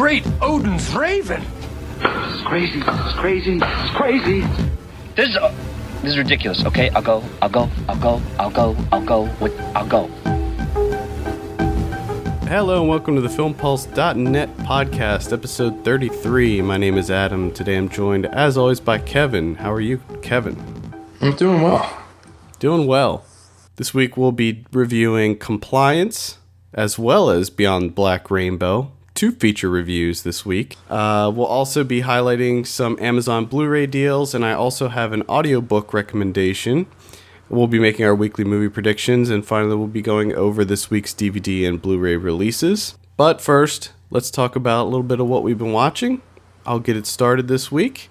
great Odin's raven. It's crazy. It's crazy. It's crazy. This is ridiculous. Okay, I'll go. Hello and welcome to the FilmPulse.net podcast, episode 33. My name is Adam. Today I'm joined, as always, by Kevin. How are you, Kevin? I'm doing well. Doing well. This week we'll be reviewing Compliance, as well as Beyond Black Rainbow. 2 feature reviews this week. We'll also be highlighting some Amazon Blu Ray deals, and I also have an audiobook recommendation. We'll be making our weekly movie predictions, and finally we'll be going over this week's DVD and Blu Ray releases. But first, let's talk about a little bit of what we've been watching. I'll get it started this week.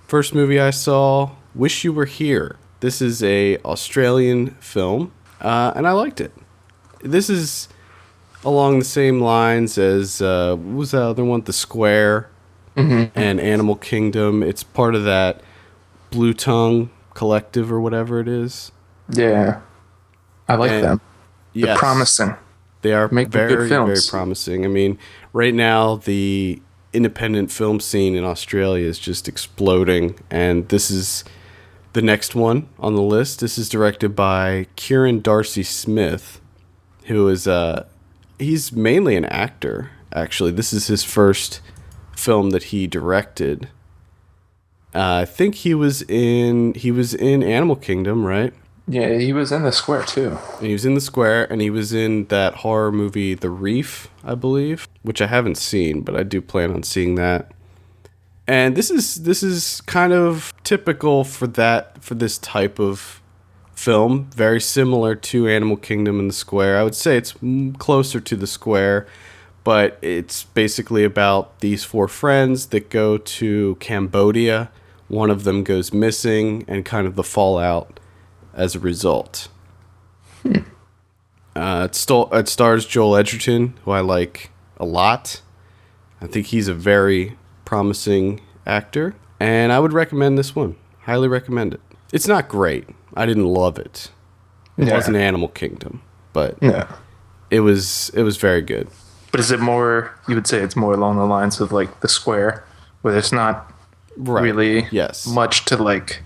First movie I saw, Wish You Were Here. This is a Australian film, and I liked it. This is along the same lines as, what was the other one? The Square and Animal Kingdom. It's part of that Blue Tongue collective or whatever it is. Yeah. I like them. They're Yes, promising. they are Making very, good films. very promising. I mean, right now the independent film scene in Australia is just exploding, and this is the next one on the list. This is directed by Kieran Darcy Smith, who is he's mainly an actor, actually. This is his first film that he directed. I think he was in Animal Kingdom, right? Yeah, he was in The Square, too. And he was in The Square, and he was in that horror movie, The Reef, I believe, which I haven't seen, but I do plan on seeing that. And this is kind of typical for this type of film, very similar to Animal Kingdom and The Square. I would say it's closer to The Square, but it's basically about these 4 friends that go to Cambodia. One of them goes missing, and kind of the fallout as a result. It stars Joel Edgerton, who I like a lot. I think he's a very promising actor, and I would recommend this one. Highly recommend it. It's not great. I didn't love it. It wasn't Animal Kingdom, but it was very good. But is it more, you would say it's more along the lines of like The Square, where there's not really much to like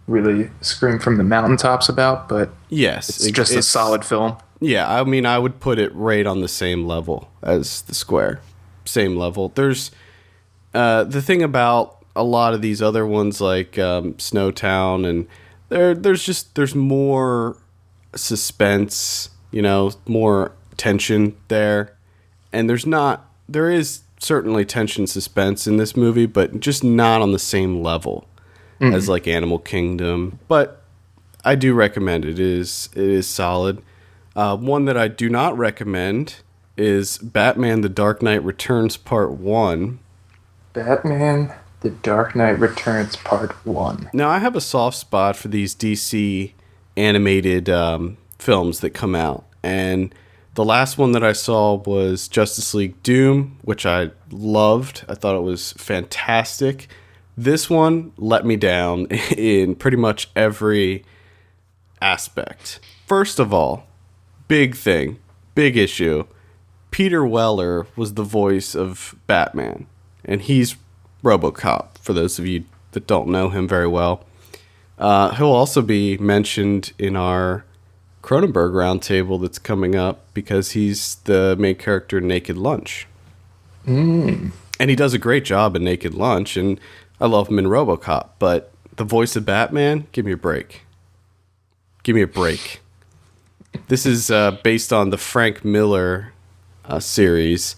really scream from the mountaintops about, but it's just a solid film. Yeah, I mean, I would put it right on the same level as The Square. Same level. There's the thing about a lot of these other ones like Snowtown, and there's more suspense, more tension there. And there is certainly tension, suspense in this movie, but just not on the same level as like Animal Kingdom. But I do recommend it. It is solid. One that I do not recommend is Batman: The Dark Knight Returns Part 1. Batman: The Dark Knight Returns Part 1. Now, I have a soft spot for these DC animated films that come out, and the last one that I saw was Justice League Doom, which I loved. I thought it was fantastic. This one let me down in pretty much every aspect. First of all, big issue. Peter Weller was the voice of Batman, and he's RoboCop, for those of you that don't know him very well. He'll also be mentioned in our Cronenberg roundtable that's coming up because he's the main character in Naked Lunch. And he does a great job in Naked Lunch, and I love him in RoboCop, but the voice of Batman, give me a break. Give me a break. This is based on the Frank Miller series,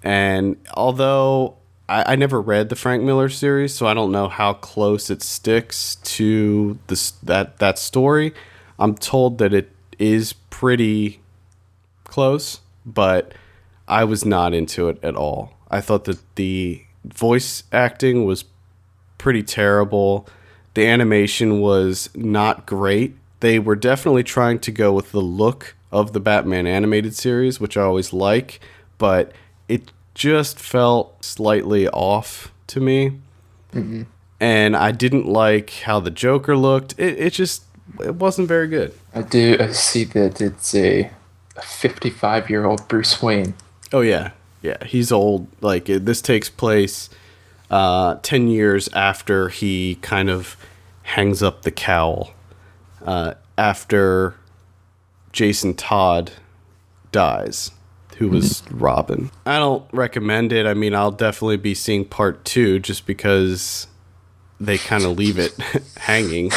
and although I never read the Frank Miller series, so I don't know how close it sticks to that story. I'm told that it is pretty close, but I was not into it at all. I thought that the voice acting was pretty terrible. The animation was not great. They were definitely trying to go with the look of the Batman animated series, which I always like, but it just felt slightly off to me. And I didn't like how the Joker looked. It wasn't very good. I see that it's a 55-year-old Bruce Wayne. Oh, yeah. Yeah, he's old. Like, this takes place 10 years after he kind of hangs up the cowl. After Jason Todd dies, who was Robin. I don't recommend it. I mean, I'll definitely be seeing part 2 just because they kind of leave it hanging.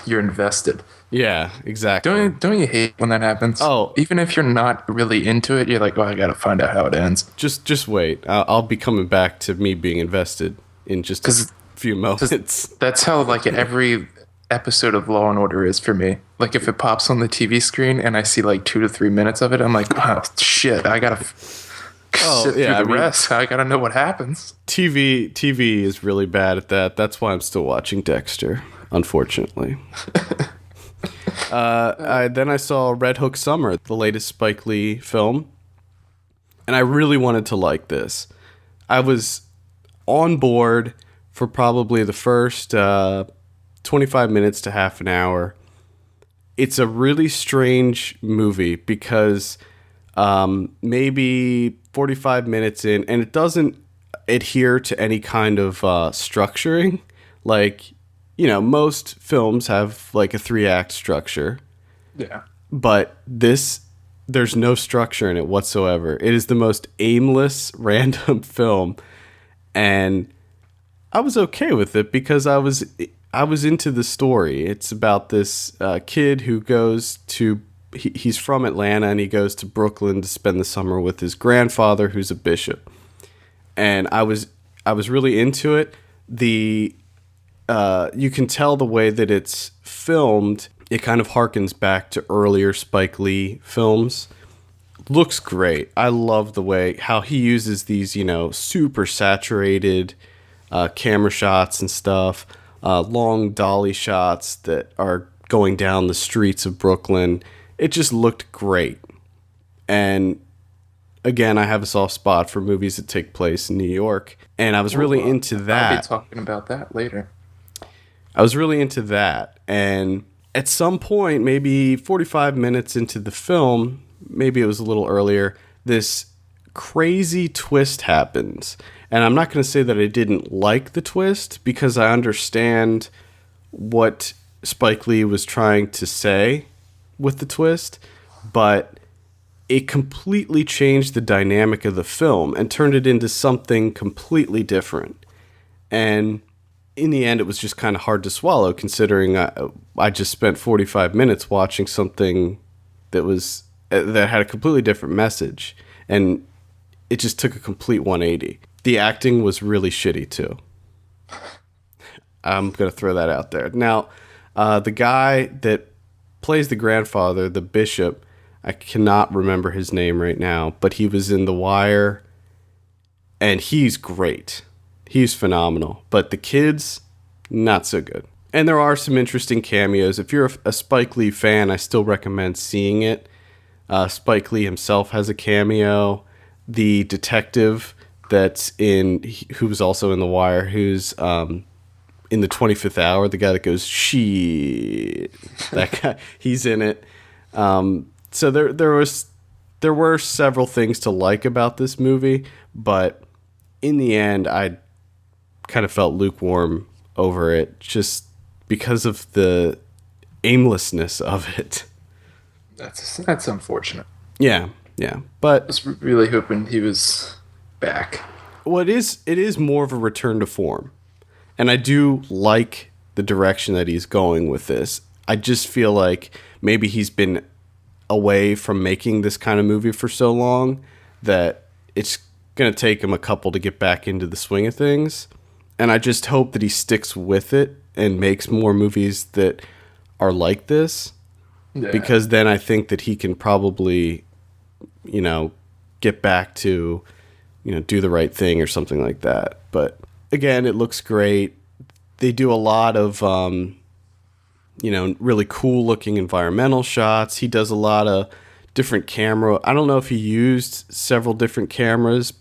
You're invested. Yeah, exactly. Don't you hate when that happens? Oh, even if you're not really into it, you're like, oh, I gotta find out how it ends. Just wait. I'll be coming back to me being invested in just a few moments. That's how like every episode of Law and Order is for me. Like if it pops on the TV screen and I see like 2 to 3 minutes of it, I'm like, oh shit, I gotta sit through the rest. I gotta know what happens. TV is really bad at that. That's why I'm still watching Dexter, unfortunately. Then I saw Red Hook Summer, the latest Spike Lee film, and I really wanted to like this. I was on board for probably the first 25 minutes to half an hour. It's a really strange movie because maybe 45 minutes in, and it doesn't adhere to any kind of structuring. Like, you know, most films have like a 3-act structure. Yeah. But there's no structure in it whatsoever. It is the most aimless, random film. And I was okay with it because I was into the story. It's about this kid who goes to, he's from Atlanta and he goes to Brooklyn to spend the summer with his grandfather, who's a bishop. And I was really into it. You can tell the way that it's filmed, it kind of harkens back to earlier Spike Lee films. Looks great. I love the way how he uses these, you know, super saturated camera shots and stuff, long dolly shots that are going down the streets of Brooklyn. It just looked great. And again, I have a soft spot for movies that take place in New York, and I was really into that. I'll be talking about that later. I was really into that, and at some point, maybe 45 minutes into the film, maybe it was a little earlier, this crazy twist happens. And I'm not going to say that I didn't like the twist, because I understand what Spike Lee was trying to say with the twist, but it completely changed the dynamic of the film and turned it into something completely different. And in the end, it was just kind of hard to swallow, considering I just spent 45 minutes watching something that had a completely different message, and it just took a complete 180. The acting was really shitty too. I'm gonna throw that out there. Now, the guy that plays the grandfather, the bishop, I cannot remember his name right now, but he was in The Wire, and he's great. He's phenomenal. But the kids, not so good. And there are some interesting cameos. If you're a Spike Lee fan, I still recommend seeing it. Spike Lee himself has a cameo. The detective who was also in The Wire, who's in the 25th Hour, the guy that goes, shit. That guy, he's in it. So there were several things to like about this movie, but in the end, I kind of felt lukewarm over it just because of the aimlessness of it. That's unfortunate. Yeah, but I was really hoping he was back. Well, it is more of a return to form, and I do like the direction that he's going with this. I just feel like maybe he's been away from making this kind of movie for so long that it's going to take him a couple to get back into the swing of things. And I just hope that he sticks with it and makes more movies that are like this. Yeah. Because then I think that he can probably, get back to, do the right thing or something like that. But again, it looks great. They do a lot of, really cool looking environmental shots. He does a lot of different camera. I don't know if he used several different cameras,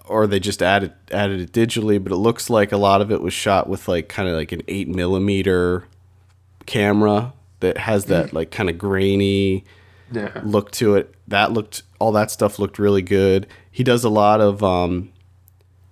or they just added it digitally, but it looks like a lot of it was shot with kind of an 8mm camera that has that kind of grainy look to it. All that stuff looked really good. He does a lot of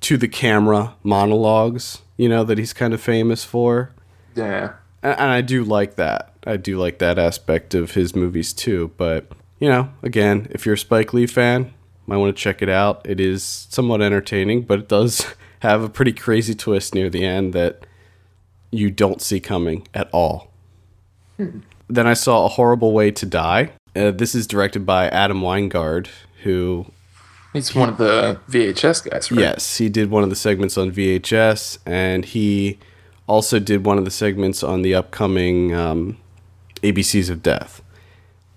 to the camera monologues, that he's kind of famous for. Yeah. And I do like that. I do like that aspect of his movies too. But, again, if you're a Spike Lee fan, might want to check it out. It is somewhat entertaining, but it does have a pretty crazy twist near the end that you don't see coming at all. Then I saw A Horrible Way to Die. This is directed by Adam Weingard, who... He's one of the VHS guys, right? Yes, he did one of the segments on VHS, and he also did one of the segments on the upcoming ABCs of Death.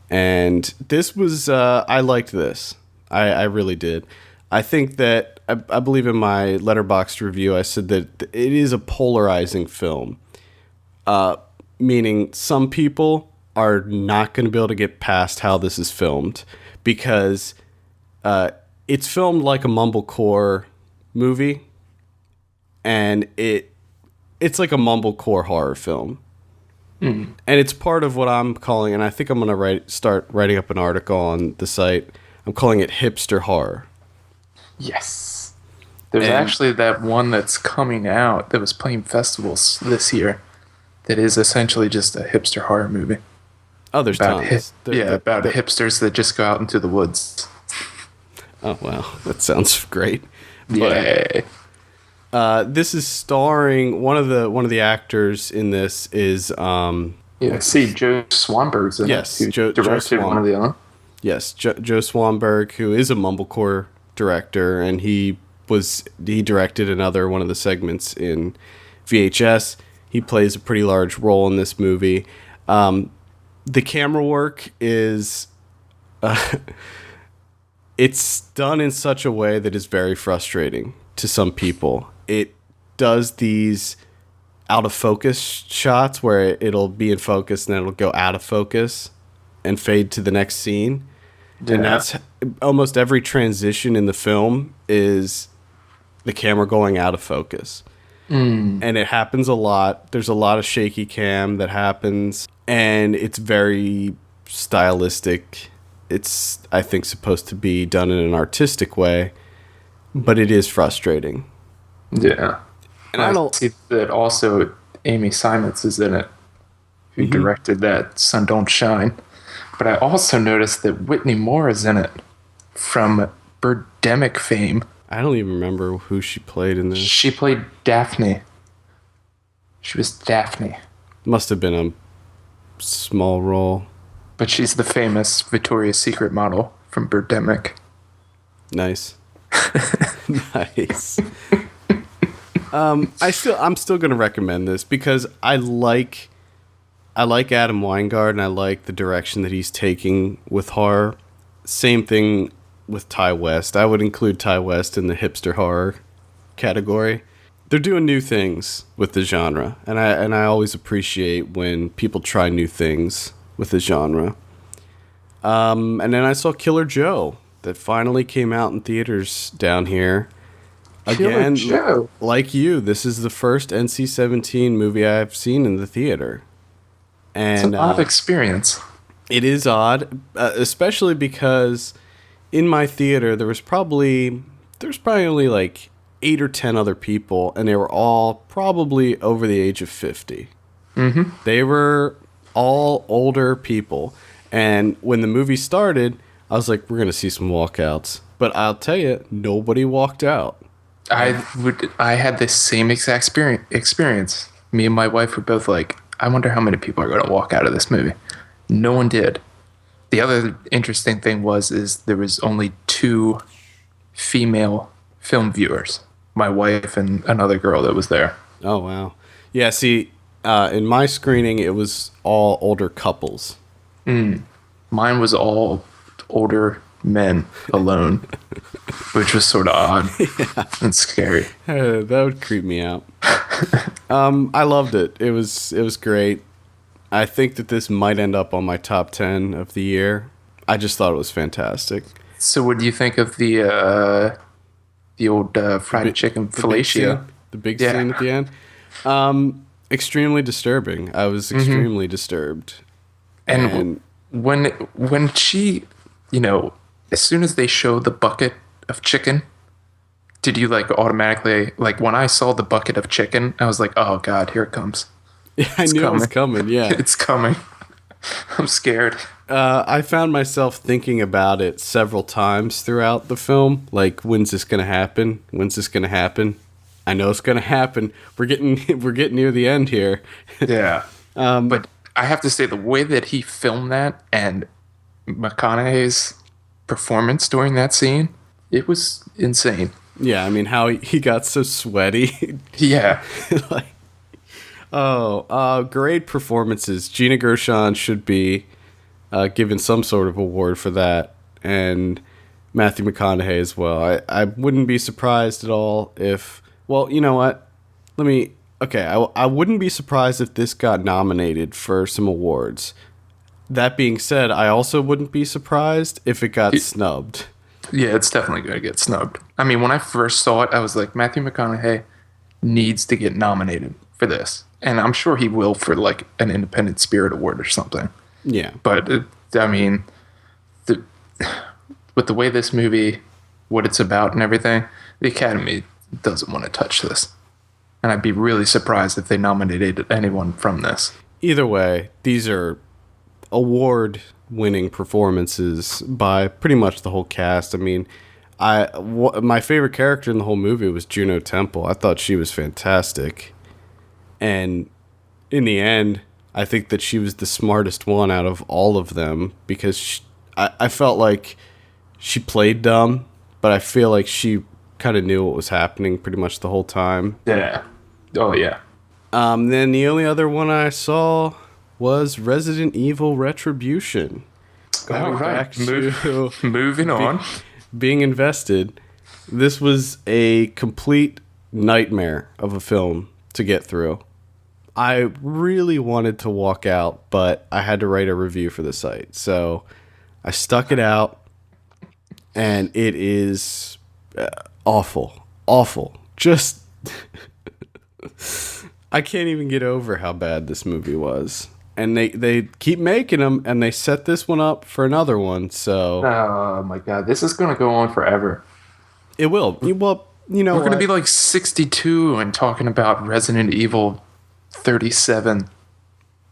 And this was... I liked this. I really did. I think that... I believe in my Letterboxd review, I said that it is a polarizing film. Meaning some people are not going to be able to get past how this is filmed because it's filmed like a mumblecore movie, and it's like a mumblecore horror film. And it's part of what I'm calling, and I think I'm going to start writing up an article on the site. I'm calling it hipster horror. Yes. There's actually that one that's coming out that was playing festivals this year that is essentially just a hipster horror movie. Oh, there's tons. About hipsters that just go out into the woods. Oh, wow. That sounds great. Yeah. This is starring one of the actors in this is see Joe Swanberg's in it. Who directed one of the other. Yes, Joe Swanberg, who is a mumblecore director, and he directed one of the segments in VHS. He plays a pretty large role in this movie. The camera work is it's done in such a way that is very frustrating to some people. It does these out of focus shots where it'll be in focus and then it'll go out of focus and fade to the next scene. Yeah. And that's almost every transition in the film is the camera going out of focus. And it happens a lot. There's a lot of shaky cam that happens, and it's very stylistic. It's, I think, supposed to be done in an artistic way, but it is frustrating. Yeah. And I don't see that also Amy Simons is in it, who directed that Sun Don't Shine. But I also noticed that Whitney Moore is in it from Birdemic fame. I don't even remember who she played in this. She played Daphne. She was Daphne. Must have been a small role. But she's the famous Victoria's Secret model from Birdemic. Nice. Nice. I'm still going to recommend this because I like Adam Weingard and I like the direction that he's taking with horror. Same thing with Ty West. I would include Ty West in the hipster horror category. They're doing new things with the genre, and I always appreciate when people try new things with the genre. And then I saw Killer Joe that finally came out in theaters down here. Again, Killer Joe. Like you, this is the first NC-17 movie I've seen in the theater. And it's an odd experience. It is odd, especially because in my theater there was probably only like 8 or 10 other people, and they were all probably over the age of 50. Mm-hmm. They were all older people, and when the movie started, I was like, we're gonna see some walkouts. But I'll tell you, nobody walked out. I had the same exact experience. Me and my wife were both like, I wonder how many people are going to walk out of this movie. No one did. The other interesting thing is there was only 2 female film viewers. My wife and another girl that was there. Oh, wow. Yeah, see, in my screening, it was all older couples. Mine was all older men alone, which was sort of odd and scary. That would creep me out. I loved it. It was great. I think that this might end up on my top 10 of the year. I just thought it was fantastic. So what do you think of the old fried chicken fellatio? The big scene at the end? Extremely disturbing. I was extremely disturbed. And when she, as soon as they show the bucket of chicken, did you like automatically, like when I saw the bucket of chicken, I was like, oh God, here it comes. Yeah, I knew it was coming. Yeah, it's coming. I'm scared. I found myself thinking about it several times throughout the film. Like, when's this going to happen? When's this going to happen? I know it's going to happen. We're getting near the end here. Yeah. But I have to say, the way that he filmed that and McConaughey's performance during that scene, it was insane. Yeah, I mean, how he got so sweaty. Yeah. Great performances. Gina Gershon should be given some sort of award for that, and Matthew McConaughey as well. I wouldn't be surprised at all if... Well, you know what? I wouldn't be surprised if this got nominated for some awards. That being said, I also wouldn't be surprised if it got snubbed. Yeah, it's definitely going to get snubbed. I mean, when I first saw it, I was like, Matthew McConaughey needs to get nominated for this. And I'm sure he will for like an Independent Spirit Award or something. Yeah. But, with the way this movie, what it's about and everything, the Academy doesn't want to touch this. And I'd be really surprised if they nominated anyone from this. Either way, these are award-winning performances by pretty much the whole cast. I mean, my favorite character in the whole movie was Juno Temple. I thought she was fantastic. And in the end, I think that she was the smartest one out of all of them because I felt like she played dumb, but I feel like she kind of knew what was happening pretty much the whole time. Yeah. Oh, yeah. Then the only other one I saw was Resident Evil Retribution. Going back to moving on. Being invested. This was a complete nightmare of a film to get through. I really wanted to walk out, but I had to write a review for the site. So I stuck it out, and it is awful. Awful. Just... I can't even get over how bad this movie was. And they keep making them, and they set this one up for another one, so... Oh, my God. This is going to go on forever. It will. Well, you know we're going to be like 62 and talking about Resident Evil 37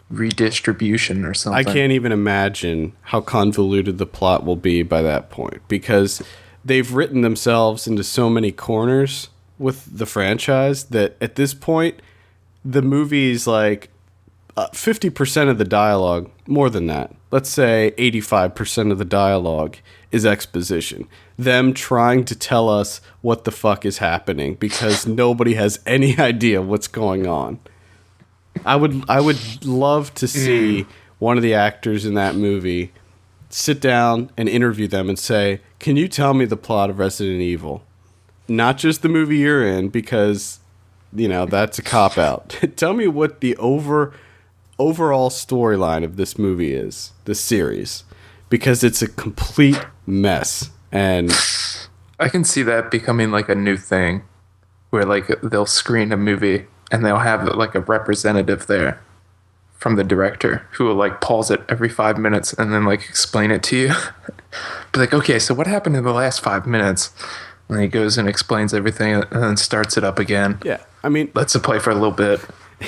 redistribution or something. I can't even imagine how convoluted the plot will be by that point, because they've written themselves into so many corners with the franchise that at this point, the movie's like 50% of the dialogue, more than that. Let's say 85% of the dialogue is exposition. Them trying to tell us what the fuck is happening because nobody has any idea what's going on. I would love to see one of the actors in that movie sit down and interview them and say, "Can you tell me the plot of Resident Evil? Not just the movie you're in, because, that's a cop-out. Tell me what the overall storyline of this movie is, this series, because it's a complete mess." And I can see that becoming like a new thing where like they'll screen a movie and they'll have like a representative there from the director who will like pause it every 5 minutes and then like explain it to you. Be like, okay, so what happened in the last 5 minutes? And he goes and explains everything and then starts it up again. Yeah, I mean, lets it play for a little bit.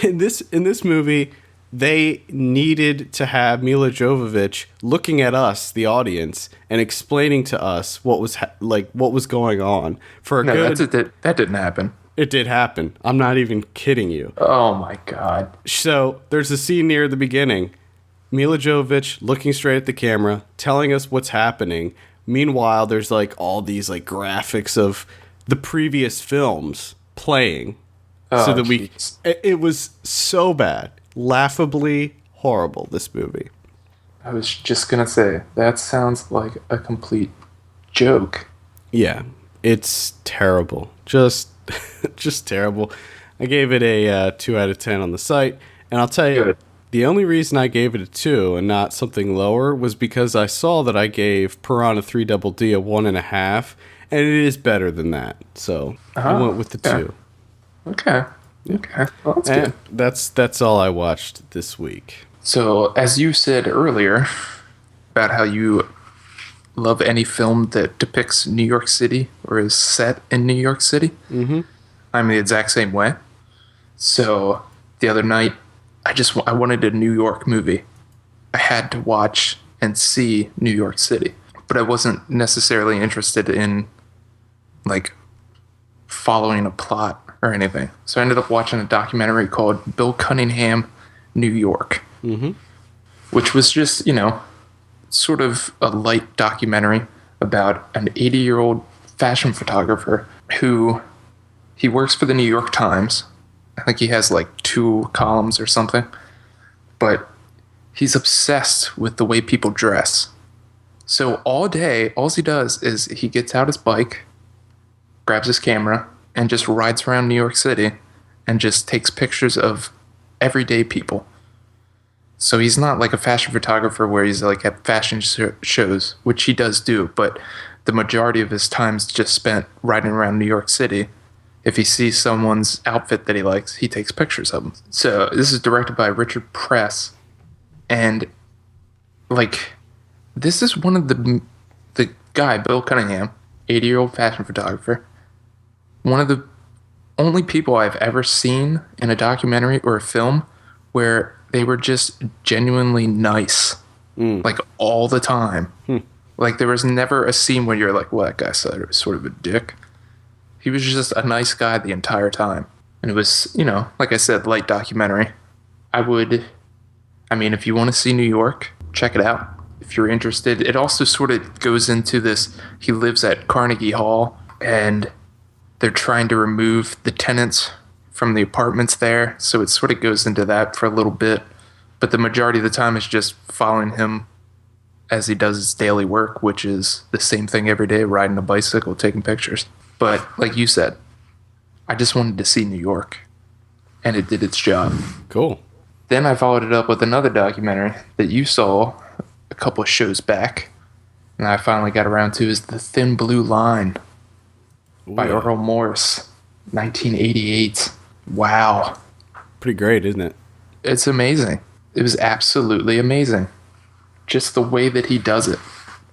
In this movie, they needed to have Mila Jovovich looking at us, the audience, and explaining to us what was what was going on for a good. That didn't happen. It did happen. I'm not even kidding you. Oh my God. So there's a scene near the beginning. Mila Jovovich looking straight at the camera, telling us what's happening. Meanwhile, there's like all these like graphics of the previous films playing. So that it was so bad. Laughably horrible, this movie. I was just going to say, that sounds like a complete joke. Yeah, it's terrible. Just terrible. I gave it a 2 out of 10 on the site. And I'll tell you, the only reason I gave it a 2 and not something lower was because I saw that I gave Piranha 3DD a 1.5, and it is better than that. So I went with the 2. Okay. Well, that's good. That's all I watched this week. So, as you said earlier, about how you love any film that depicts New York City or is set in New York City. Mm-hmm. I'm the exact same way. So the other night, I wanted a New York movie. I had to watch and see New York City, but I wasn't necessarily interested in like following a plot or anything. So I ended up watching a documentary called Bill Cunningham, New York, which was just, sort of a light documentary about an 80-year-old fashion photographer who he works for the New York Times. I think he has like 2 columns or something, but he's obsessed with the way people dress. So all day, all he does is he gets out his bike, grabs his camera, and just rides around New York City and just takes pictures of everyday people. So he's not like a fashion photographer where he's like at fashion shows, which he does do, but the majority of his time's just spent riding around New York City. If he sees someone's outfit that he likes, he takes pictures of them. So this is directed by Richard Press, and like this is one of the guy, Bill Cunningham, 80-year-old fashion photographer, one of the only people I've ever seen in a documentary or a film where they were just genuinely nice, like all the time. Like there was never a scene where you're like, well, that guy sort of a dick. He was just a nice guy the entire time. And it was, like I said, light documentary. If you want to see New York, check it out. If you're interested, it also sort of goes into this. He lives at Carnegie Hall, and they're trying to remove the tenants from the apartments there. So it sort of goes into that for a little bit. But the majority of the time is just following him as he does his daily work, which is the same thing every day, riding a bicycle, taking pictures. But like you said, I just wanted to see New York, and it did its job. Cool. Then I followed it up with another documentary that you saw a couple of shows back, and I finally got around to, is The Thin Blue Line by Earl Morris, 1988. Wow. Pretty great, isn't it? It's amazing. It was absolutely amazing. Just the way that he does it,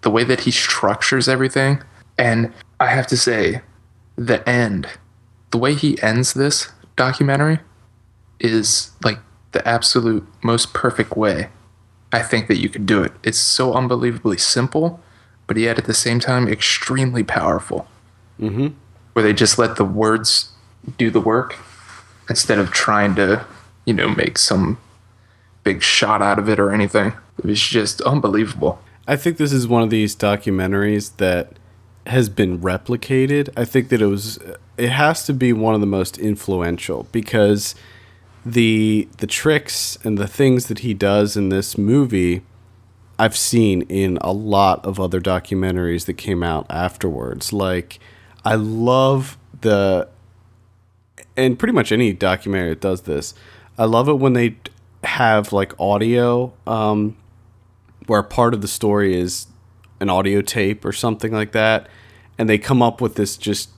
the way that he structures everything. And I have to say, the end, the way he ends this documentary is like the absolute most perfect way I think that you could do it. It's so unbelievably simple, but yet at the same time extremely powerful. Mm-hmm. Where they just let the words do the work instead of trying to, make some big shot out of it or anything. It was just unbelievable. I think this is one of these documentaries that has been replicated. I think that it has to be one of the most influential, because the tricks and the things that he does in this movie I've seen in a lot of other documentaries that came out afterwards. Like, I love and pretty much any documentary that does this, I love it when they have like audio, where part of the story is an audio tape or something like that, and they come up with this just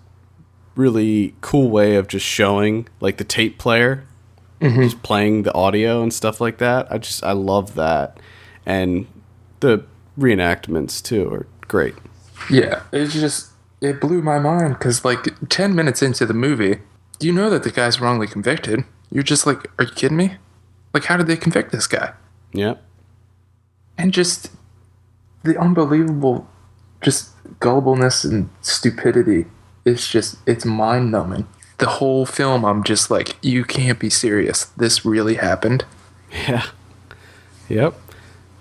really cool way of just showing like the tape player, just playing the audio and stuff like that. I love that, and the reenactments too are great. Yeah, it blew my mind, because like 10 minutes into the movie, you know that the guy's wrongly convicted. You're just like, are you kidding me? Like, how did they convict this guy? Yeah. And just the unbelievable just gullibleness and stupidity. It's mind-numbing. The whole film, I'm just like, you can't be serious. This really happened. Yeah. Yep.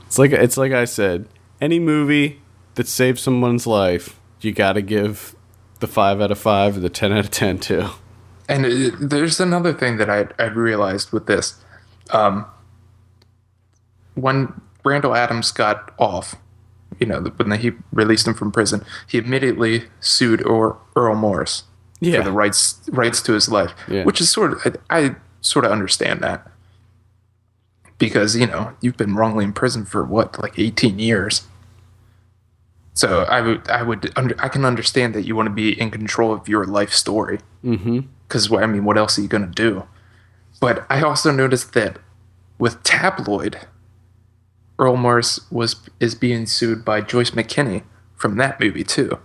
It's like I said, any movie that saves someone's life, you got to give the 5 out of 5 or the 10 out of 10 to. And there's another thing that I realized with this. When Randall Adams got off, when he released him from prison, he immediately sued Earl Morris for the rights to his life, which is I sort of understand that, because you've been wrongly imprisoned for like 18 years. So I can understand that you want to be in control of your life story. Mm-hmm. Because what else are you going to do? But I also noticed that with Tabloid, Earl Morris is being sued by Joyce McKinney from that movie too.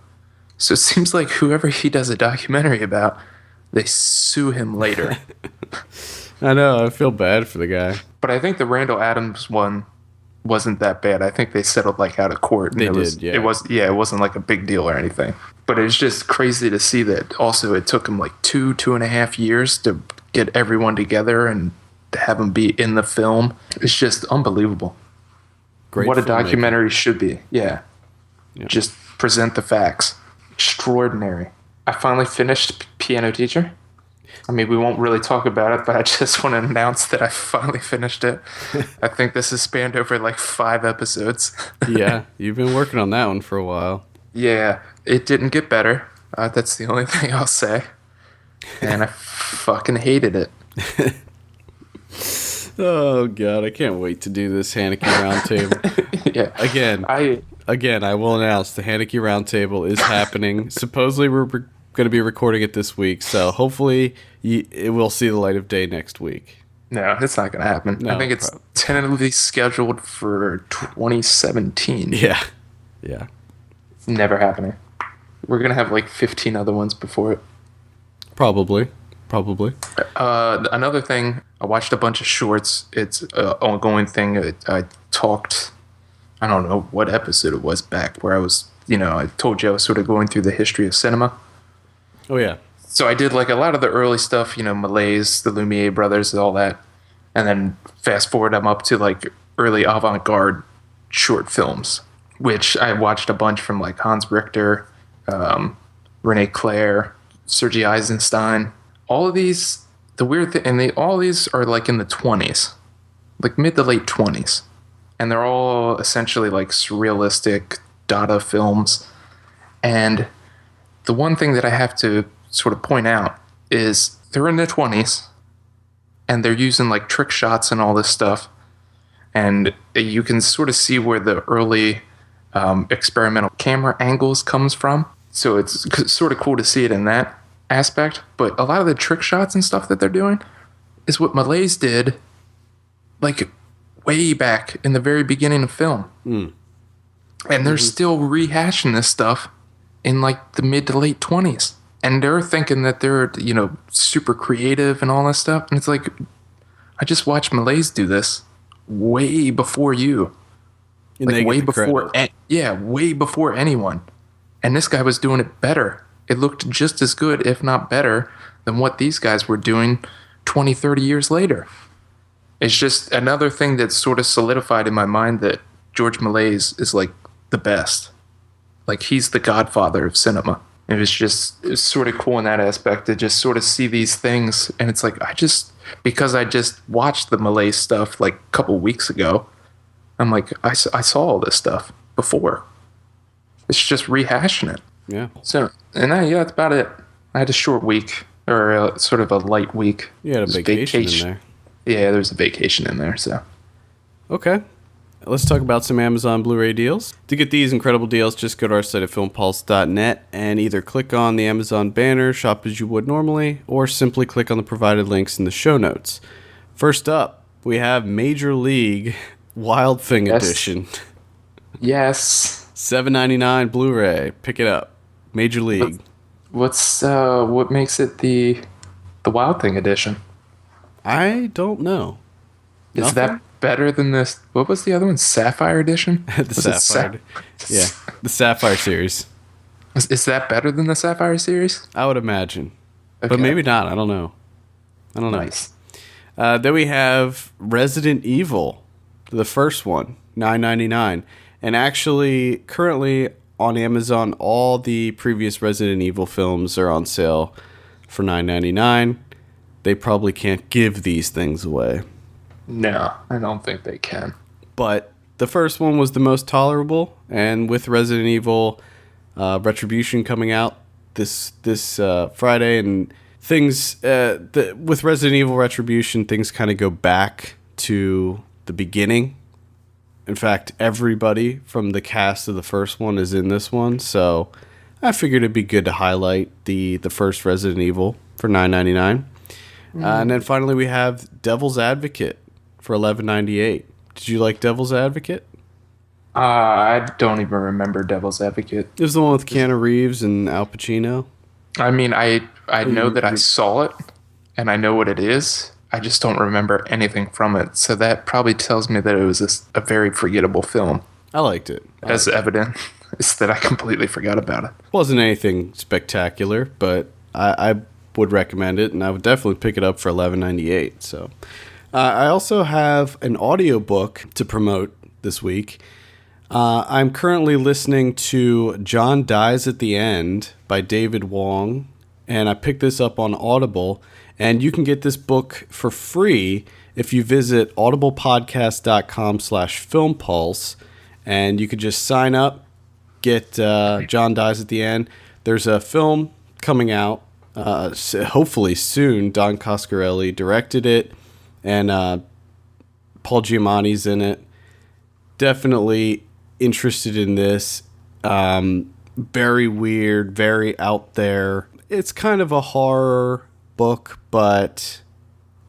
So it seems like whoever he does a documentary about, they sue him later. I know. I feel bad for the guy. But I think the Randall Adams one wasn't that bad. I think they settled like out of court. They did, yeah. It wasn't like a big deal or anything. But it was just crazy to see that. Also, it took him like 2.5 years to get everyone together and to have them be in the film. It's just unbelievable. Great. What a documentary should be. Yeah. Just present the facts. Extraordinary. I finally finished Piano Teacher. I mean, we won't really talk about it, but I just want to announce that I finally finished it. I think this has spanned over like 5 episodes. Yeah, you've been working on that one for a while. Yeah, it didn't get better. That's the only thing I'll say. And I fucking hated it. Oh, God, I can't wait to do this Haneke Roundtable. Yeah. Again, I will announce the Haneke Roundtable is happening. Supposedly, we're going to be recording it this week, so hopefully it will see the light of day next week. No, it's not going to happen. No, I think it's tentatively scheduled for 2017. Yeah. It's never happening. We're going to have like 15 other ones before it. Probably. Another thing, I watched a bunch of shorts. It's an ongoing thing. I talked, I don't know what episode it was back, where I was, I told you I was sort of going through the history of cinema. Oh, yeah. So I did like a lot of the early stuff, Malaise, the Lumiere brothers, all that. And then fast forward, I'm up to like early avant-garde short films, which I watched a bunch from like Hans Richter, Rene Clair, Sergei Eisenstein. All of these, the weird thing, and all these are like in the 20s, like mid to late 20s. And they're all essentially like surrealistic Dada films. And the one thing that I have to sort of point out is they're in their 20s and they're using like trick shots and all this stuff. And you can sort of see where the early experimental camera angles comes from. So it's sort of cool to see it in that aspect. But a lot of the trick shots and stuff that they're doing is what Malaise did like way back in the very beginning of film. And they're still rehashing this stuff in like the mid to late 20s. And they're thinking that they're, super creative and all that stuff. And it's like, I just watched Malaise do this way before you. Like way before, way before anyone. And this guy was doing it better. It looked just as good, if not better, than what these guys were doing 20, 30 years later. It's just another thing that's sort of solidified in my mind that George Méliès is like the best. Like he's the godfather of cinema. It's sort of cool in that aspect to just sort of see these things. And it's like, because I just watched the Méliès stuff like a couple weeks ago, I'm like, I saw all this stuff before. It's just rehashing it. Yeah. So, and that's about it. I had a short week, or sort of a light week. You had a vacation in there. Yeah, there's a vacation in there, so. Okay. Let's talk about some Amazon Blu-ray deals. To get these incredible deals, just go to our site at filmpulse.net and either click on the Amazon banner, shop as you would normally, or simply click on the provided links in the show notes. First up, we have Major League Wild Thing Edition. Yes. $7.99 Blu-ray. Pick it up. Major League. What makes it the Wild Thing Edition? I don't know. Is that better than this? What was the other one? Sapphire Edition? The Sapphire. Yeah, the Sapphire series. Is that better than the Sapphire series? I would imagine. Okay. But maybe not. I don't know. Nice. Then we have Resident Evil, the first one, $9.99. And actually, currently on Amazon, all the previous Resident Evil films are on sale for $9.99. They probably can't give these things away. No, I don't think they can. But the first one was the most tolerable, and with Resident Evil Retribution coming out this Friday, and things with Resident Evil Retribution, things kind of go back to the beginning. In fact, everybody from the cast of the first one is in this one, so I figured it'd be good to highlight the first Resident Evil for $9.99. And then finally we have Devil's Advocate for $11.98. Did you like Devil's Advocate? I don't even remember Devil's Advocate. It was the one with Keanu Reeves and Al Pacino. I mean, I know that I saw it, and I know what it is. I just don't remember anything from it. So that probably tells me that it was a very forgettable film. I liked it. As evident is that I completely forgot about it. Wasn't anything spectacular, but I would recommend it, and I would definitely pick it up for $11.98. So I also have an audiobook to promote this week. I'm currently listening to John Dies at the End by David Wong, and I picked this up on Audible, and you can get this book for free if you visit audiblepodcast.com/filmpulse, and you could just sign up, get John Dies at the End. There's a film coming out, hopefully soon. Don Coscarelli directed it, and Paul Giamatti's in it. Definitely interested in this. Very weird, very out there. It's kind of a horror book, but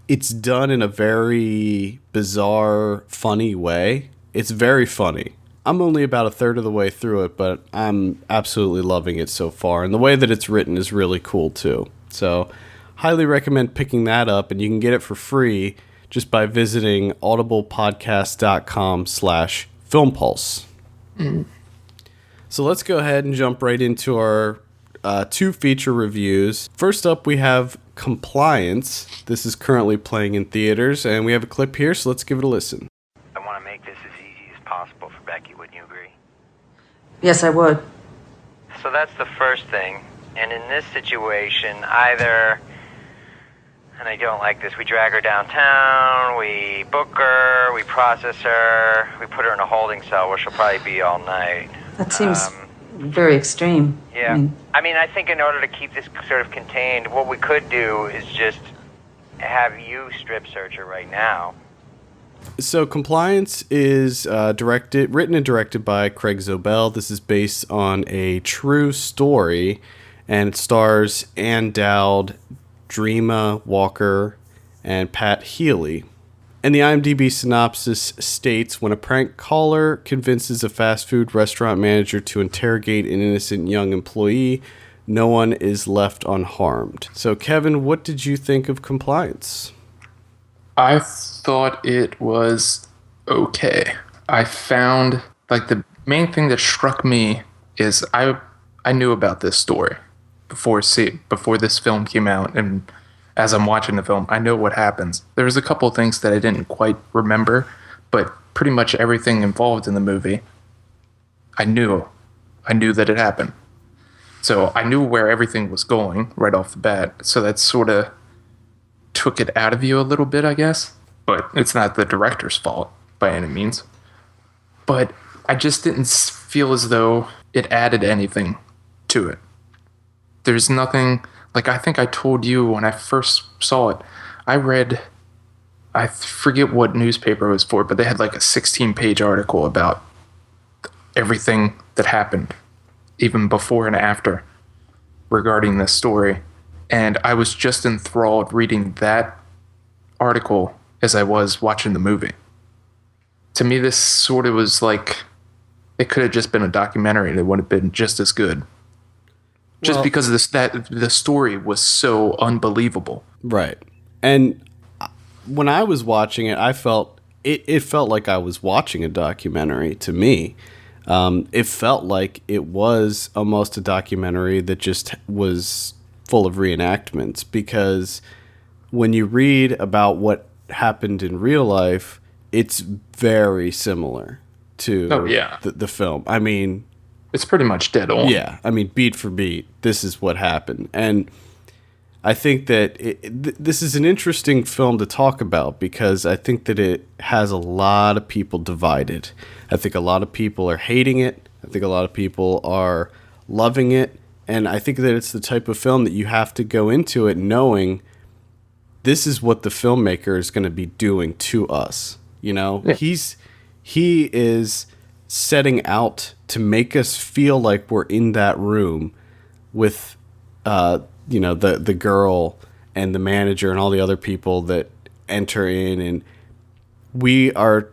it's done in a very bizarre, funny way. It's very funny. I'm only about a third of the way through it, but I'm absolutely loving it so far. And the way that it's written is really cool too. So highly recommend picking that up, and you can get it for free just by visiting audiblepodcast.com/filmpulse. So let's go ahead and jump right into our 2 feature reviews. First up, we have Compliance. This is currently playing in theaters, and we have a clip here, so let's give it a listen. I want to make this as easy as possible for Becky. Wouldn't you agree? Yes, I would. So that's the first thing. And in this situation, either, and I don't like this, we drag her downtown, we book her, we process her, we put her in a holding cell where she'll probably be all night. That seems very extreme. Yeah. I mean, I think in order to keep this sort of contained, what we could do is just have you strip search her right now. So Compliance is written and directed by Craig Zobel. This is based on a true story, and it stars Ann Dowd, Dreama Walker, and Pat Healy. And the IMDb synopsis states, when a prank caller convinces a fast food restaurant manager to interrogate an innocent young employee, no one is left unharmed. So Kevin, what did you think of Compliance? I thought it was okay. I found, the main thing that struck me is I knew about this story before this film came out, and as I'm watching the film, I know what happens. There was a couple of things that I didn't quite remember, but pretty much everything involved in the movie, I knew that it happened. So I knew where everything was going right off the bat, so that sort of took it out of you a little bit, I guess. But it's not the director's fault by any means. But I just didn't feel as though it added anything to it. There's nothing, I think I told you when I first saw it, I forget what newspaper it was for, but they had a 16-page article about everything that happened, even before and after, regarding this story. And I was just enthralled reading that article as I was watching the movie. To me, this sort of was it could have just been a documentary and it would have been just as good. Just because the story was so unbelievable. Right. And when I was watching it, I felt it felt like I was watching a documentary to me. It felt like it was almost a documentary that just was full of reenactments, because when you read about what happened in real life, it's very similar to the film. I mean, it's pretty much dead on. Yeah, I mean, beat for beat, this is what happened. And I think that this is an interesting film to talk about, because I think that it has a lot of people divided. I think a lot of people are hating it. I think a lot of people are loving it. And I think that it's the type of film that you have to go into it knowing this is what the filmmaker is going to be doing to us. You know, yeah. He is setting out to make us feel like we're in that room with, the girl and the manager and all the other people that enter in, and we are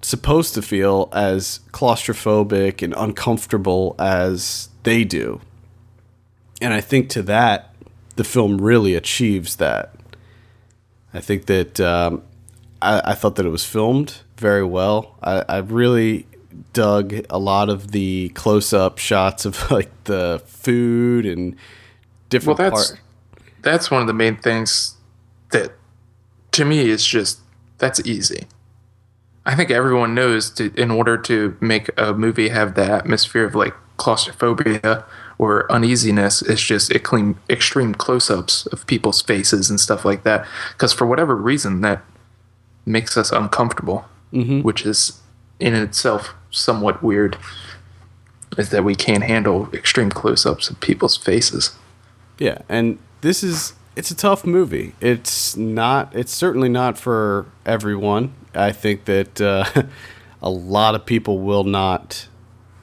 supposed to feel as claustrophobic and uncomfortable as they do. And I think to that, the film really achieves that. I think that I thought that it was filmed very well. I really dug a lot of the close-up shots of like the food and different parts. That's one of the main things that, to me, is just, that's easy. I think everyone knows in order to make a movie have the atmosphere of like claustrophobia or uneasiness, it's just extreme close-ups of people's faces and stuff like that. Because for whatever reason, that makes us uncomfortable, which is in itself somewhat weird, is that we can't handle extreme close-ups of people's faces. Yeah, and it's a tough movie. It's certainly not for everyone. I think that a lot of people will not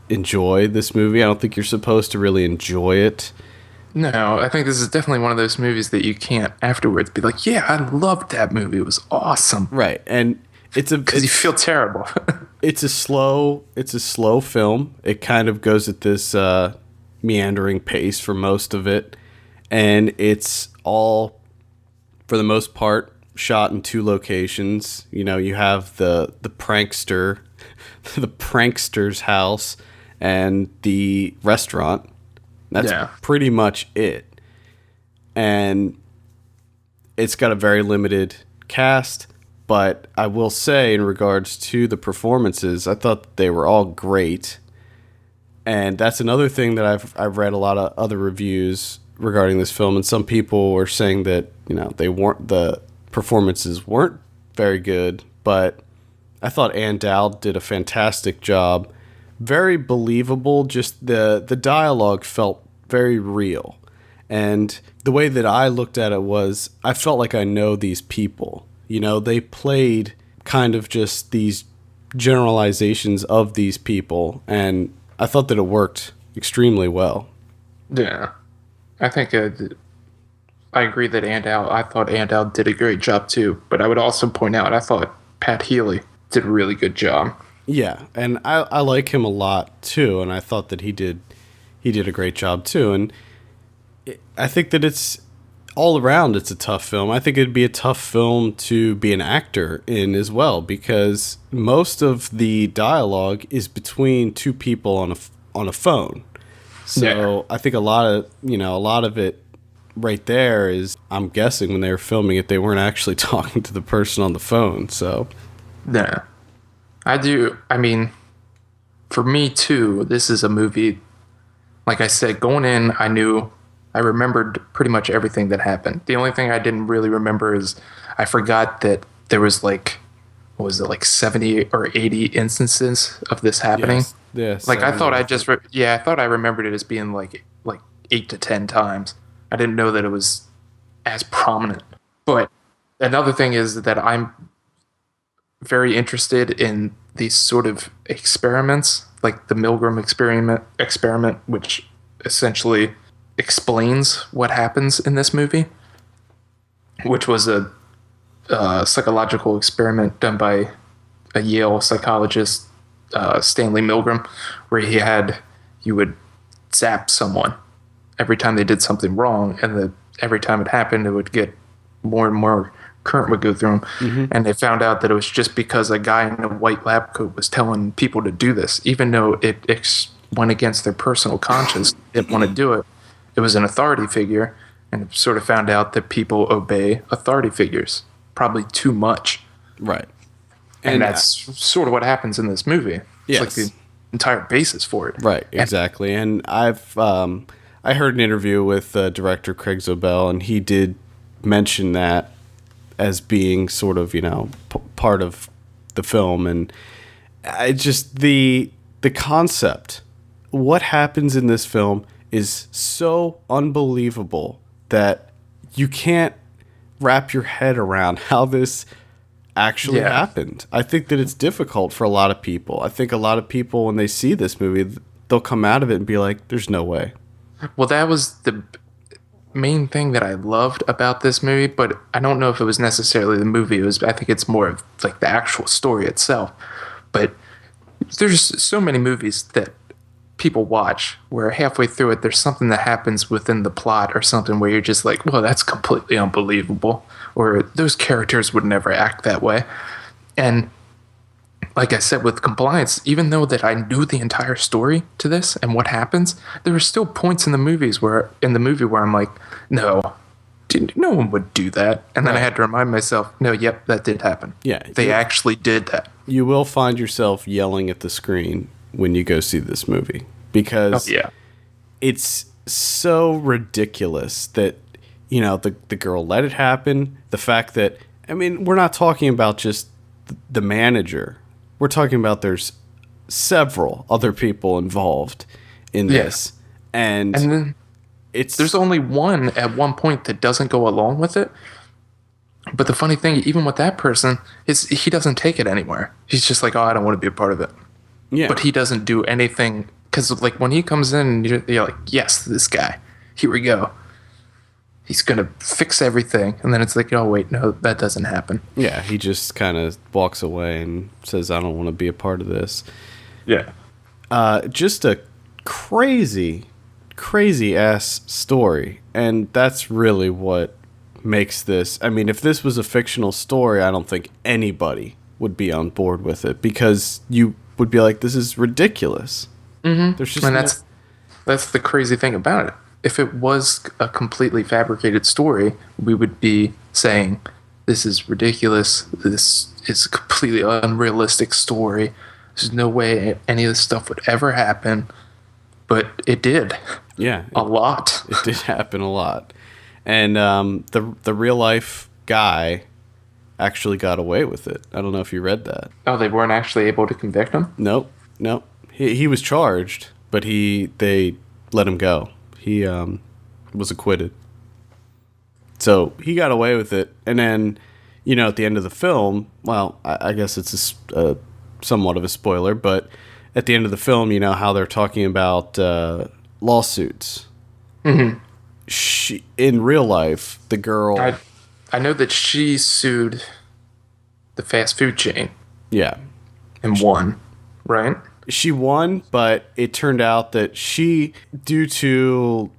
enjoy this movie. I don't think you're supposed to really enjoy it. No, I think this is definitely one of those movies that you can't afterwards be like, yeah, I loved that movie. It was awesome. Right, and because you feel terrible. It's a slow film. It kind of goes at this meandering pace for most of it, and it's all, for the most part, shot in two locations. You know, you have the prankster, the prankster's house, and the restaurant. That's pretty much it. And it's got a very limited cast, but I will say, in regards to the performances, I thought they were all great. And that's another thing that I've read a lot of other reviews regarding this film, and some people were saying that, you know, the performances weren't very good, but I thought Ann Dowd did a fantastic job. Very believable. Just the dialogue felt very real. And the way that I looked at it was, I felt like I know these people. You know, they played kind of just these generalizations of these people, and I thought that it worked extremely well. Yeah. I think I agree that I thought Ann Dowd did a great job too, but I would also point out I thought Pat Healy did a really good job. Yeah, and I like him a lot too, and I thought that he did a great job too, and I think that it's all around it's a tough film. I think it'd be a tough film to be an actor in as well, because most of the dialogue is between two people on a phone. So I think a lot of it right there is, I'm guessing when they were filming it, they weren't actually talking to the person on the phone. So yeah. I mean, for me too, this is a movie, like I said, going in, I remembered pretty much everything that happened. The only thing I didn't really remember is I forgot that there was like, what was it, like 70 or 80 instances of this happening? Yes. Like I thought I thought I remembered it as being like 8 to 10 times. I didn't know that it was as prominent. But another thing is that I'm very interested in these sort of experiments, like the Milgram experiment, which essentially explains what happens in this movie, which was a psychological experiment done by a Yale psychologist, Stanley Milgram, where you would zap someone every time they did something wrong, and every time it happened, it would get more and more current would go through them. Mm-hmm. And they found out that it was just because a guy in a white lab coat was telling people to do this, even though it went against their personal conscience. They didn't want to do it. It was an authority figure, and sort of found out that people obey authority figures probably too much. Right. And that's sort of what happens in this movie. Yes. It's like the entire basis for it. Right, exactly. And I heard an interview with director Craig Zobel, and he did mention that as being sort of, part of the film. And I just, the concept, what happens in this film is so unbelievable that you can't wrap your head around how this actually happened. I think that it's difficult for a lot of people. I think a lot of people, when they see this movie, they'll come out of it and be like, there's no way. Well, that was the main thing that I loved about this movie, but I don't know if it was necessarily the movie. I think it's more of like the actual story itself. But there's so many movies that people watch where halfway through it, there's something that happens within the plot or something where you're just like, well, that's completely unbelievable, or those characters would never act that way. And like I said, with Compliance, even though that I knew the entire story to this and what happens, there were still points in the movie where I'm like, no one would do that. And then I had to remind myself, no, yep, that did happen. Yeah. They actually did that. You will find yourself yelling at the screen when you go see this movie because it's so ridiculous that, you know, the girl let it happen. The fact that, I mean, we're not talking about just the manager. We're talking about there's several other people involved in this. And then there's only one at one point that doesn't go along with it. But the funny thing, even with that person, is he doesn't take it anywhere. He's just like, oh, I don't want to be a part of it. Yeah. But he doesn't do anything. Because like when he comes in, you're like, yes, this guy. Here we go. He's going to fix everything. And then it's like, oh, wait, no, that doesn't happen. Yeah, he just kind of walks away and says, I don't want to be a part of this. Yeah. Just a crazy ass story. And that's really what makes this. I mean, if this was a fictional story, I don't think anybody would be on board with it because you would be like, this is ridiculous. Mm-hmm. There's just that's the crazy thing about it. If it was a completely fabricated story, we would be saying, this is ridiculous. This is a completely unrealistic story. There's no way any of this stuff would ever happen. But it did. Yeah. A lot. It did happen a lot. And the real life guy actually got away with it. I don't know if you read that. Oh, they weren't actually able to convict him? Nope. He was charged, but they let him go. He was acquitted. So he got away with it. And then, you know, at the end of the film, well, I guess it's somewhat of a spoiler, but at the end of the film, you know how they're talking about lawsuits. Mm-hmm. In real life, the girl... I know that she sued the fast food chain. Yeah. And won, right? She won, but it turned out that she, due to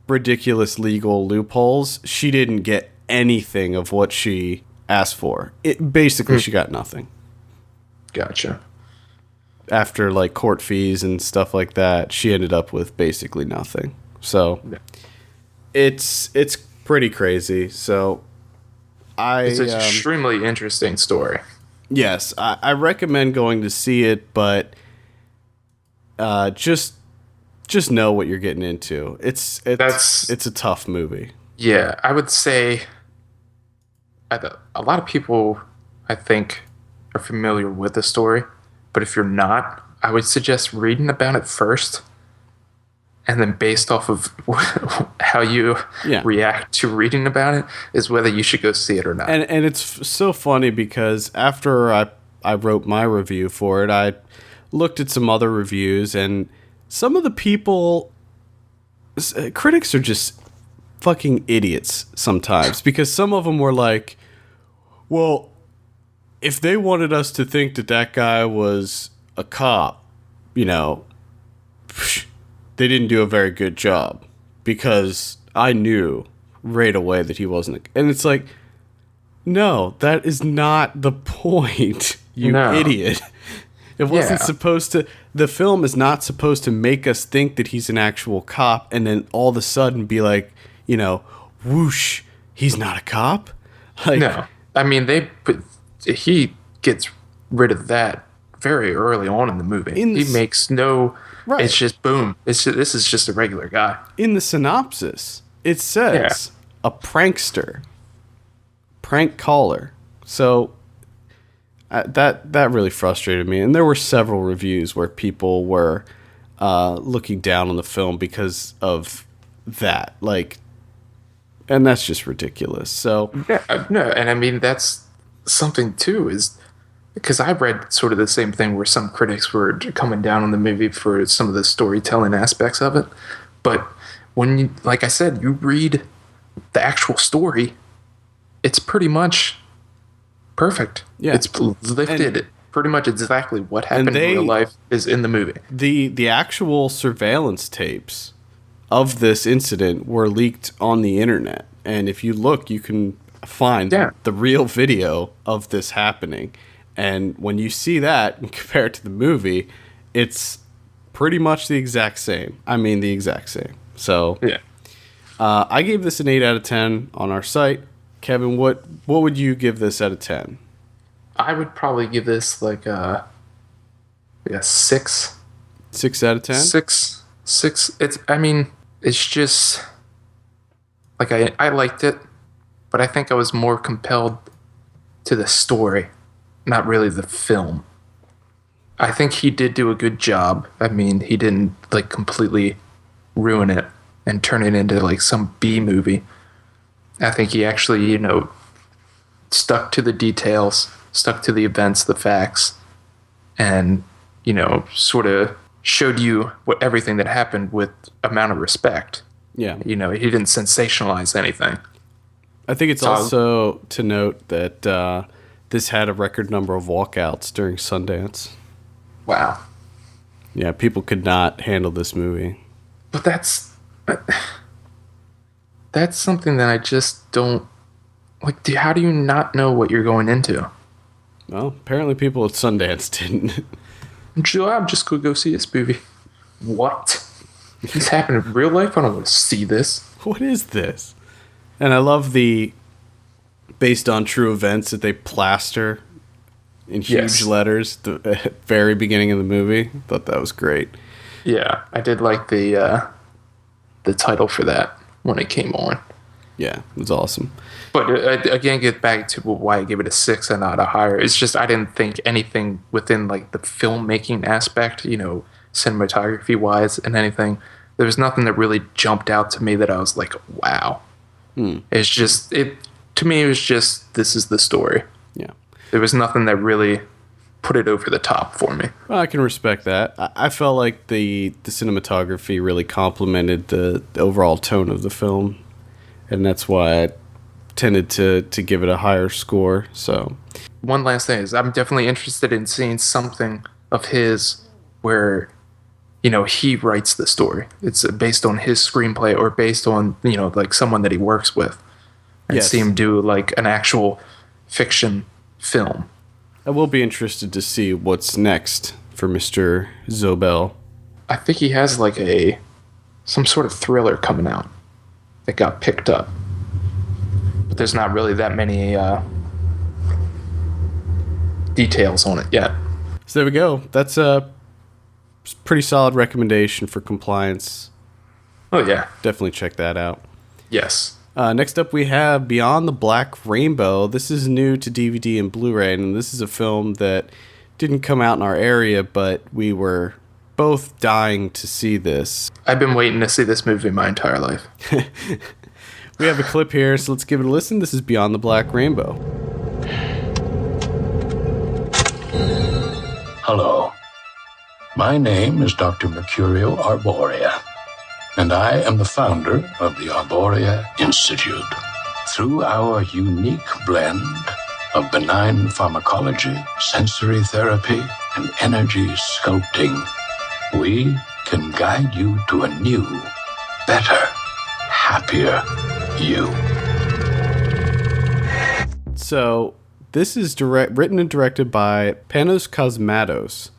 ridiculous legal loopholes, she didn't get anything of what she asked for. She got nothing. Gotcha. After like court fees and stuff like that, she ended up with basically nothing. So it's pretty crazy. So it's an extremely interesting story. Yes, I recommend going to see it, but just know what you're getting into. It's a tough movie. Yeah, I would say a lot of people, I think, are familiar with the story, but if you're not, I would suggest reading about it first, and then based off of how you react to reading about it is whether you should go see it or not. And it's so funny because after I wrote my review for it, I looked at some other reviews, and some of the people, critics are just fucking idiots sometimes, because some of them were like, well, if they wanted us to think that guy was a cop, you know, they didn't do a very good job, because I knew right away that he wasn't. And it's like, no, that is not the point, you idiot. It wasn't supposed to. The film is not supposed to make us think that he's an actual cop and then all of a sudden be like, you know, whoosh, he's not a cop? Like, no. I mean, he gets rid of that very early on in the movie. He makes no... Right. It's just boom. This is just a regular guy. In the synopsis, it says a prankster, prank caller. So that really frustrated me. And there were several reviews where people were looking down on the film because of that. Like, and that's just ridiculous. So no, and I mean that's something too is. Because I read sort of the same thing where some critics were coming down on the movie for some of the storytelling aspects of it. But when you, like I said, you read the actual story, it's pretty much perfect. Yeah. It's lifted pretty much exactly what happened in real life is in the movie. The actual surveillance tapes of this incident were leaked on the internet. And if you look, you can find the real video of this happening. And when you see that and compare it to the movie, it's pretty much the exact same. I mean, the exact same. So I gave this an 8 out of 10 on our site. Kevin, what would you give this out of 10? I would probably give this like a 6. 6 out of 10? 6. It's just like I liked it, but I think I was more compelled to the story, not really the film. I think he did do a good job. I mean, he didn't like completely ruin it and turn it into like some B movie. I think he actually, stuck to the details, stuck to the events, the facts, and, sort of showed you everything that happened with amount of respect. Yeah. He didn't sensationalize anything. I think it's also to note that this had a record number of walkouts during Sundance. Wow. Yeah, people could not handle this movie. But that's something that I just don't like. How do you not know what you're going into? Well, apparently people at Sundance didn't. I'm just going to go see this movie. What? This happened in real life? I don't want to see this. What is this? And I love the based on true events that they plaster in huge letters at the very beginning of the movie. Thought that was great. Yeah, I did like the title for that when it came on. Yeah, it was awesome. But again, get back to why I gave it a 6 and not a higher. It's just I didn't think anything within like the filmmaking aspect, cinematography wise and anything. There was nothing that really jumped out to me that I was like, wow. It's just to me. It was just this is the story. Yeah, there was nothing that really put it over the top for me. Well, I can respect that. I felt like the cinematography really complemented the overall tone of the film, and that's why I tended to give it a higher score. So, one last thing is I'm definitely interested in seeing something of his where he writes the story. It's based on his screenplay or based on like someone that he works with, and see him do like an actual fiction film. I will be interested to see what's next for Mr. Zobel. I think he has like some sort of thriller coming out that got picked up. But there's not really that many details on it yet. So there we go. That's a pretty solid recommendation for Compliance. Oh, yeah. Definitely check that out. Yes. Next up, we have Beyond the Black Rainbow. This is new to DVD and Blu Ray, and this is a film that didn't come out in our area, but we were both dying to see this. I've been waiting to see this movie my entire life. We have a clip here, so let's give it a listen. This is Beyond the Black Rainbow. Hello. My name is Dr. Mercurio Arborea, and I am the founder of the Arborea Institute. Through our unique blend of benign pharmacology, sensory therapy, and energy sculpting, we can guide you to a new, better, happier you. So, this is written and directed by Panos Cosmatos.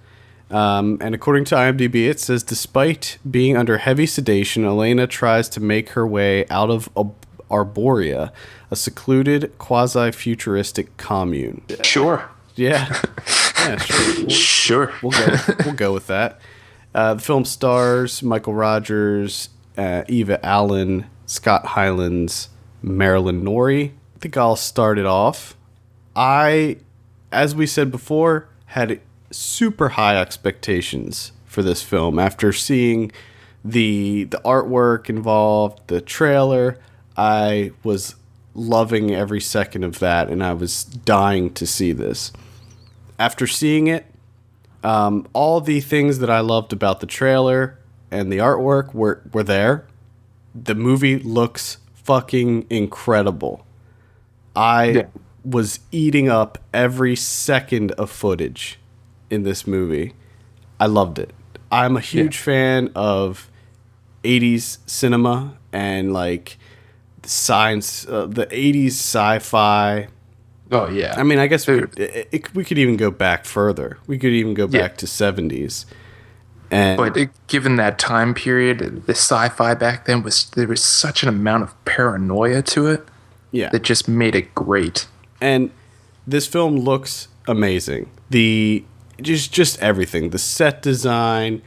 And according to IMDb, it says, despite being under heavy sedation, Elena tries to make her way out of Arborea, a secluded, quasi-futuristic commune. Sure. Yeah. Yeah, sure. Sure. We'll go with that. The film stars Michael Rogers, Eva Allen, Scott Hylands, Marilyn Norrie. I think I'll start it off. As we said before, had super high expectations for this film. After seeing the artwork involved, the trailer, I was loving every second of that, and I was dying to see this. After seeing it, all the things that I loved about the trailer and the artwork were there. The movie looks fucking incredible. I was eating up every second of footage in this movie. I loved it. I'm a huge fan of 80s cinema and like science, the 80s sci-fi. Oh yeah. I mean, I guess we could even go back further. We could even go back to 70s. But given that time period, the sci-fi back then there was such an amount of paranoia to it. Yeah. That just made it great. And this film looks amazing. Just everything. The set design,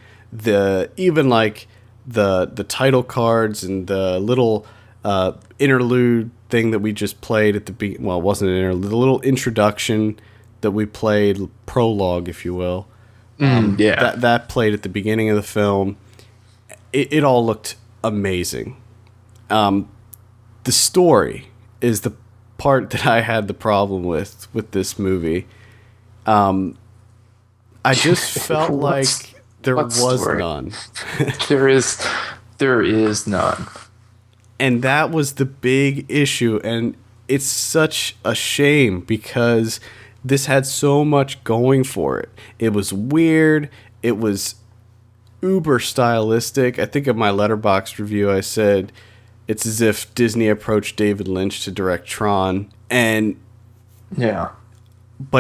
even like the title cards and the little interlude thing that we just played at the beginning. Well, it wasn't an interlude. The little introduction that we played, prologue, if you will. That played at the beginning of the film. It all looked amazing. The story is the part that I had the problem with this movie. I just felt like there was none. There is none. And that was the big issue, and it's such a shame because this had so much going for it. It was weird. It was uber stylistic. I think in my Letterboxd review I said it's as if Disney approached David Lynch to direct Tron, but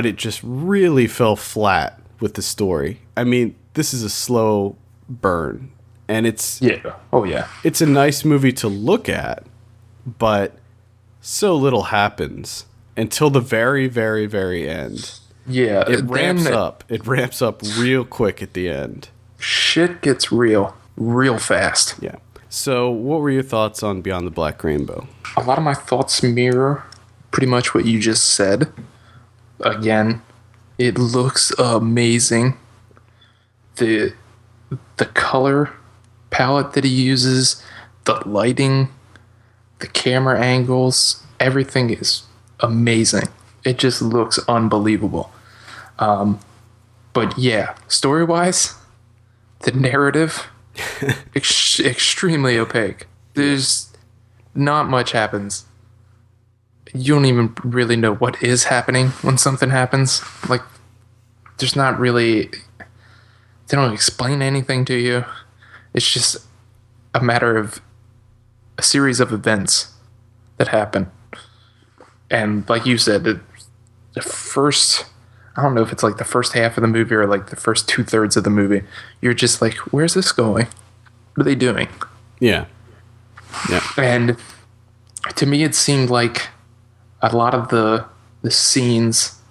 it just really fell flat with the story. I mean, this is a slow burn, and it's it's a nice movie to look at, but so little happens until the very, very, very end. Yeah, it ramps up. It ramps up real quick at the end. Shit gets real fast. Yeah. So, what were your thoughts on Beyond the Black Rainbow? A lot of my thoughts mirror pretty much what you just said. Again, it looks amazing. The color palette that he uses, the lighting, the camera angles, everything is amazing. It just looks unbelievable. But yeah, story-wise, the narrative, extremely opaque. There's not much happens. You don't even really know what is happening when something happens. Like, there's not really... They don't explain anything to you. It's just a matter of a series of events that happen. And like you said, the first... I don't know if it's like the first half of the movie or like the first 2/3 of the movie. You're just like, where's this going? What are they doing? Yeah. Yeah. And to me, it seemed like a lot of the scenes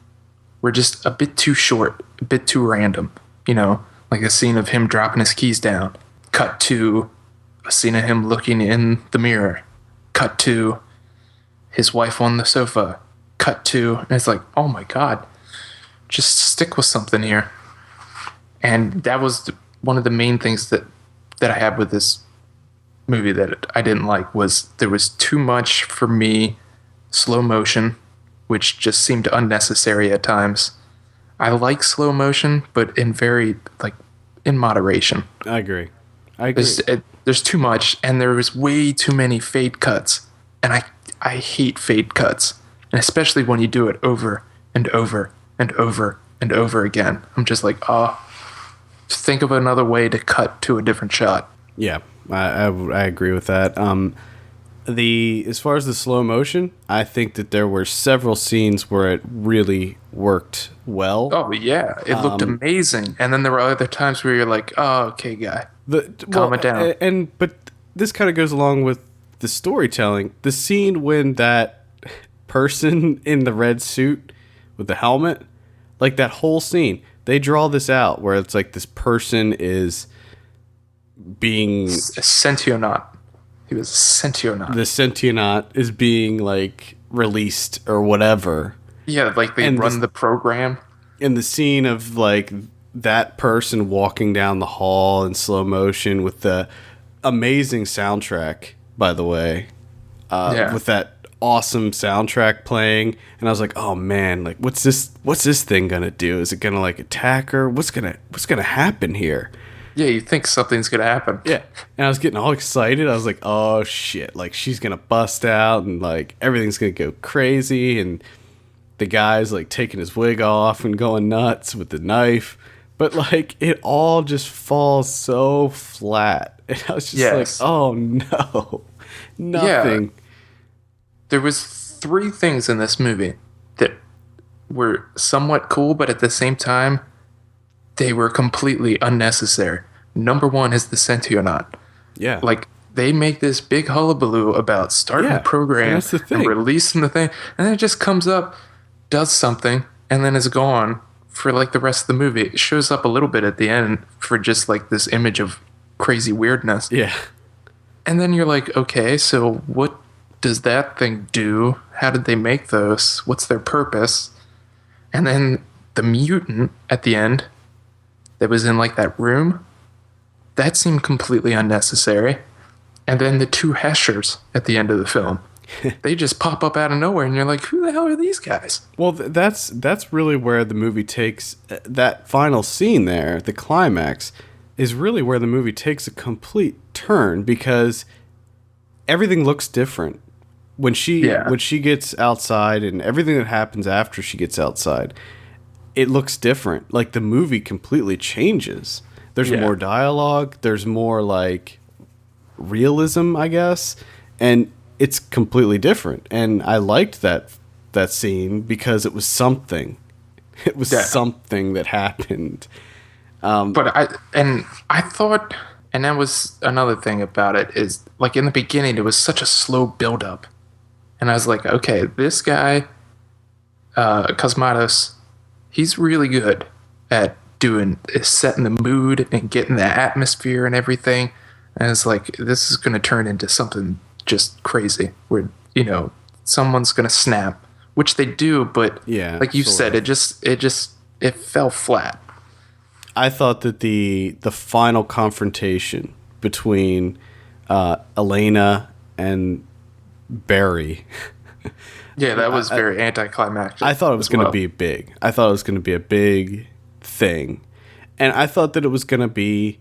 were just a bit too short, a bit too random. You know, like a scene of him dropping his keys down. Cut to a scene of him looking in the mirror. Cut to his wife on the sofa. Cut to, and it's like, oh my God. Just stick with something here. And that was one of the main things that I had with this movie that I didn't like, was there was too much, for me, slow motion, which just seemed unnecessary at times. I like slow motion, but in moderation. I agree. There's too much, and there was way too many fade cuts. And I hate fade cuts. And especially when you do it over and over and over and over again. I'm just like, think of another way to cut to a different shot. Yeah, I agree with that. As far as the slow motion, I think that there were several scenes where it really worked well. Oh yeah, it looked amazing. And then there were other times where you're like, oh, okay, guy, calm it down. But this kind of goes along with the storytelling. The scene when that person in the red suit with the helmet, like that whole scene, they draw this out where it's like this person is being... A sentionaut. He was a sentionaut. The sentionaut is being like released or whatever. Yeah, like they run the program. And the scene of like that person walking down the hall in slow motion with the amazing soundtrack, by the way, with that awesome soundtrack playing, and I was like, oh man, like what's this thing gonna do? Is it gonna like attack her? What's gonna happen here? Yeah, you think something's gonna happen. Yeah. And I was getting all excited. I was like, oh shit, like she's gonna bust out and like everything's gonna go crazy. And the guy's like taking his wig off and going nuts with the knife. But like it all just falls so flat. And I was just like, oh no. Nothing. Yeah. There was 3 things in this movie that were somewhat cool, but at the same time, they were completely unnecessary. Number 1 is the Sentinel. Yeah. Like, they make this big hullabaloo about starting the program and releasing the thing, and then it just comes up, does something, and then is gone for, like, the rest of the movie. It shows up a little bit at the end for just, like, this image of crazy weirdness. Yeah. And then you're like, okay, so what does that thing do? How did they make those? What's their purpose? And then the mutant at the end that was in like that room, that seemed completely unnecessary. And then the 2 Heshers at the end of the film, they just pop up out of nowhere and you're like, who the hell are these guys? Well, that's really where the movie takes that final scene there, the climax is really where the movie takes a complete turn because everything looks different. When she gets outside and everything that happens after she gets outside, it looks different. Like the movie completely changes. There's more dialogue. There's more like realism, I guess, and it's completely different. And I liked that scene because it was something. It was something that happened. But I thought, and that was another thing about it is like in the beginning it was such a slow build up. And I was like, okay, this guy, Cosmatos, he's really good at setting the mood and getting the atmosphere and everything. And it's like, this is going to turn into something just crazy where, you know, someone's going to snap, which they do. But like you said, it fell flat. I thought that the final confrontation between Elena and Barry. Yeah, that was very anticlimactic. I thought it was going to be big. I thought it was going to be a big thing. And I thought that it was going to be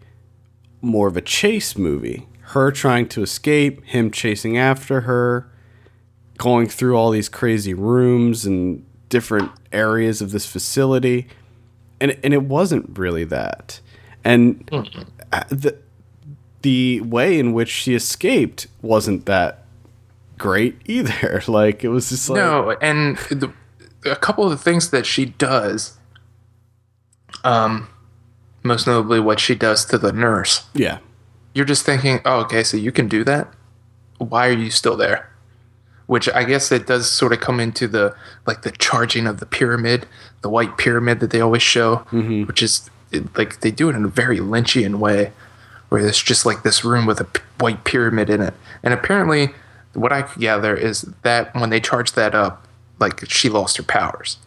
more of a chase movie. Her trying to escape, him chasing after her, going through all these crazy rooms and different areas of this facility. And it wasn't really that. And the way in which she escaped wasn't that great either. Like, it was just like... No, and a couple of the things that she does, most notably what she does to the nurse. Yeah. You're just thinking, oh, okay, so you can do that? Why are you still there? Which I guess it does sort of come into the charging of the pyramid, the white pyramid that they always show, which is like they do it in a very Lynchian way, where there's just like this room with a white pyramid in it. And apparently, what I could gather is that when they charged that up, like she lost her powers.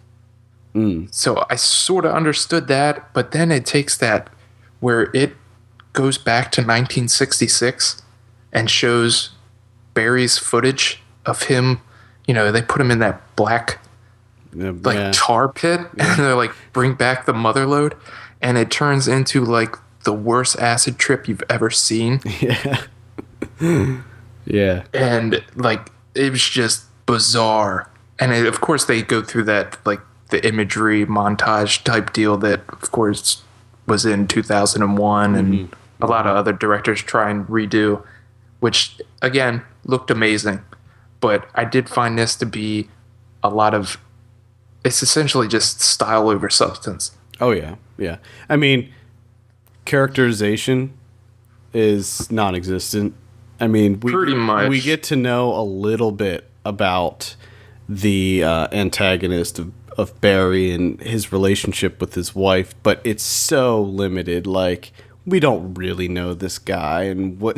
So I sort of understood that, but then it takes that where it goes back to 1966 and shows Barry's footage of him. You know, they put him in that black tar pit and they're like, bring back the mother load, and it turns into like the worst acid trip you've ever seen. Yeah. And like it was just bizarre. And of course they go through that like the imagery montage type deal that of course was in 2001 and a lot of other directors try and redo, which again looked amazing. But I did find this to be a lot of, it's essentially just style over substance. Oh yeah. Yeah. I mean, characterization is non-existent. I mean, pretty much. We get to know a little bit about the antagonist of Barry and his relationship with his wife, but it's so limited. Like, we don't really know this guy, and what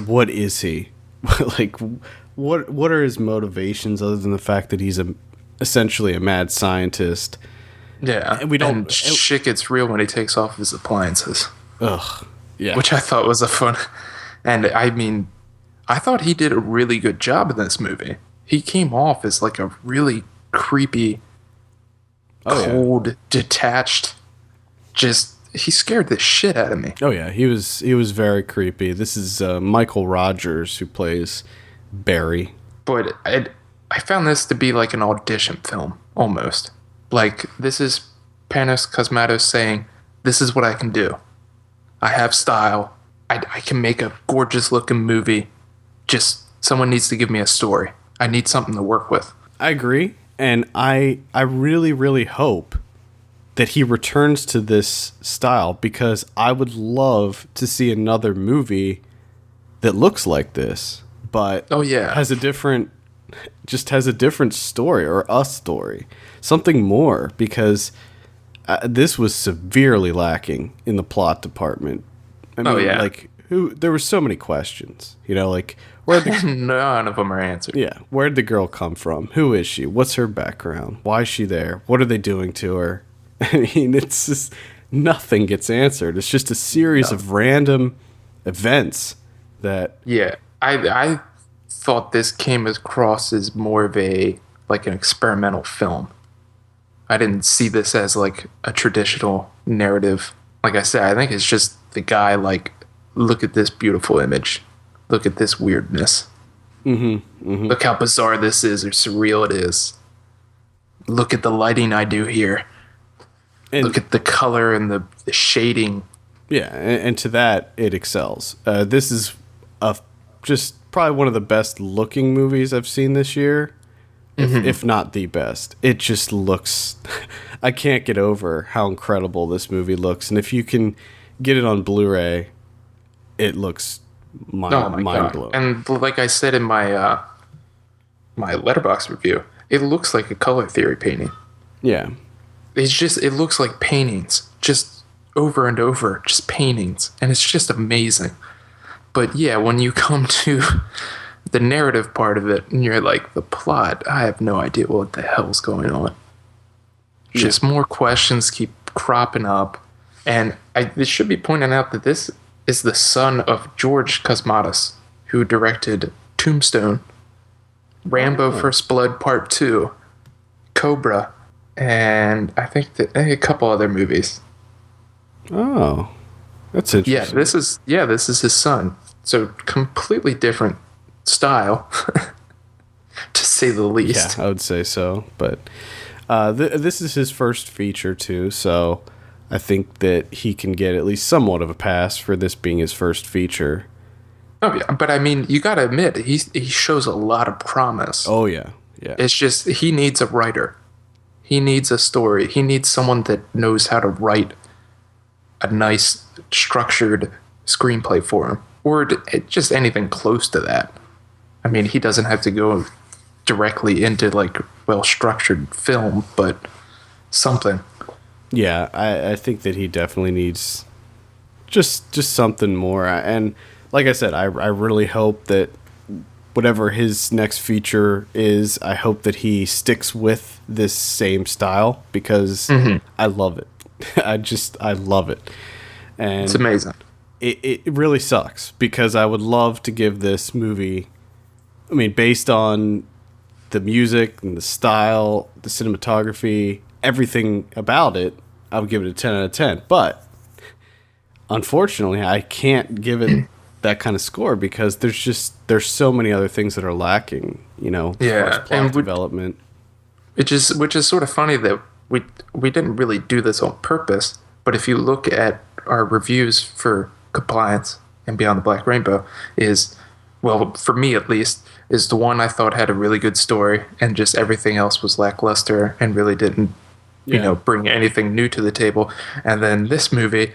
what is he? Like, what are his motivations other than the fact that he's essentially a mad scientist? Yeah, and we don't. And shit gets real when he takes off his appliances. Ugh, yeah. Which I thought was a fun. And I mean, I thought he did a really good job in this movie. He came off as like a really creepy, cold, detached, just, he scared the shit out of me. Oh yeah, he was very creepy. This is Michael Rogers who plays Barry. But I found this to be like an audition film, almost. Like, this is Panos Cosmatos saying, this is what I can do. I have style. I can make a gorgeous looking movie. Just someone needs to give me a story. I need something to work with. I agree. And I really, really hope that he returns to this style, because I would love to see another movie that looks like this, but has a different story, or a story, something more, because this was severely lacking in the plot department. I mean, there were so many questions, like, none of them are answered. Yeah. Where'd the girl come from? Who is she? What's her background? Why is she there? What are they doing to her? I mean, it's just nothing gets answered. It's just a series of random events that. Yeah. I thought this came across as more of an experimental film. I didn't see this as like a traditional narrative. Like I said, I think it's just the guy look at this beautiful image. Look at this weirdness. Look how bizarre this is, or surreal it is. Look at the lighting I do here. And look at the color and the shading. Yeah, and to that, it excels. This is just probably one of the best looking movies I've seen this year, if not the best. It just looks... I can't get over how incredible this movie looks. And if you can get it on Blu Ray, it looks mind-blowing. And like I said in my my Letterboxd review, it looks like a color theory painting. Yeah. It looks like paintings, just over and over, just paintings, and it's just amazing. But yeah, when you come to the narrative part of it, and you're like, the plot, I have no idea what the hell's going on. Just more questions keep cropping up, and it should be pointed out that this is the son of George Cosmatos, who directed Tombstone, Rambo First Blood Part 2, Cobra, and I think a couple other movies. Oh, that's interesting. This is his son. So completely different style, to say the least. Yeah, I would say so. But this is his first feature too, so I think that he can get at least somewhat of a pass for this being his first feature. Oh yeah, but I mean, you got to admit, he shows a lot of promise. Oh yeah, yeah. It's just he needs a writer. He needs a story. He needs someone that knows how to write a nice, structured screenplay for him, or just anything close to that. I mean, he doesn't have to go directly into well-structured film, but something. Yeah, I think that he definitely needs just something more. And like I said, I really hope that whatever his next feature is, I hope that he sticks with this same style, because I love it. I love it. And it's amazing. It really sucks, because I would love to give this movie, I mean, based on the music and the style, the cinematography, everything about it, I would give it a 10 out of 10. But unfortunately, I can't give it that kind of score, because there's so many other things that are lacking, plot development. Which is sort of funny that we didn't really do this on purpose, but if you look at our reviews for Compliance and Beyond the Black Rainbow, for me at least, is the one I thought had a really good story, and just everything else was lackluster and really didn't bring anything new to the table. And then this movie,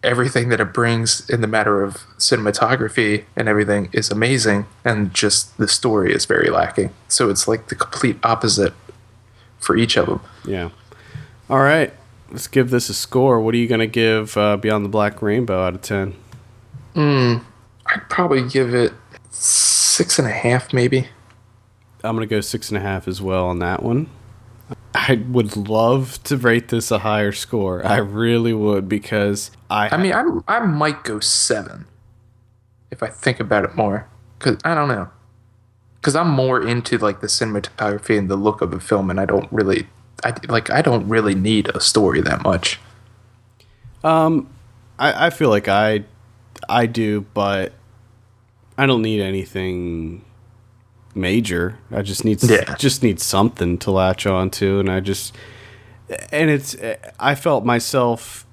everything that it brings in the matter of cinematography and everything is amazing, and just the story is very lacking. So it's like the complete opposite for each of them. Yeah. All right. Let's give this a score. What are you going to give Beyond the Black Rainbow out of 10? I'd probably give it 6.5, maybe. I'm going to go 6.5 as well on that one. I would love to rate this a higher score. I really would, because I might go 7 if I think about it more. Because I don't know. Because I'm more into the cinematography and the look of the film, and I don't really need a story that much. I feel like I do, but I don't need anything major. I just need something to latch on to, and I felt myself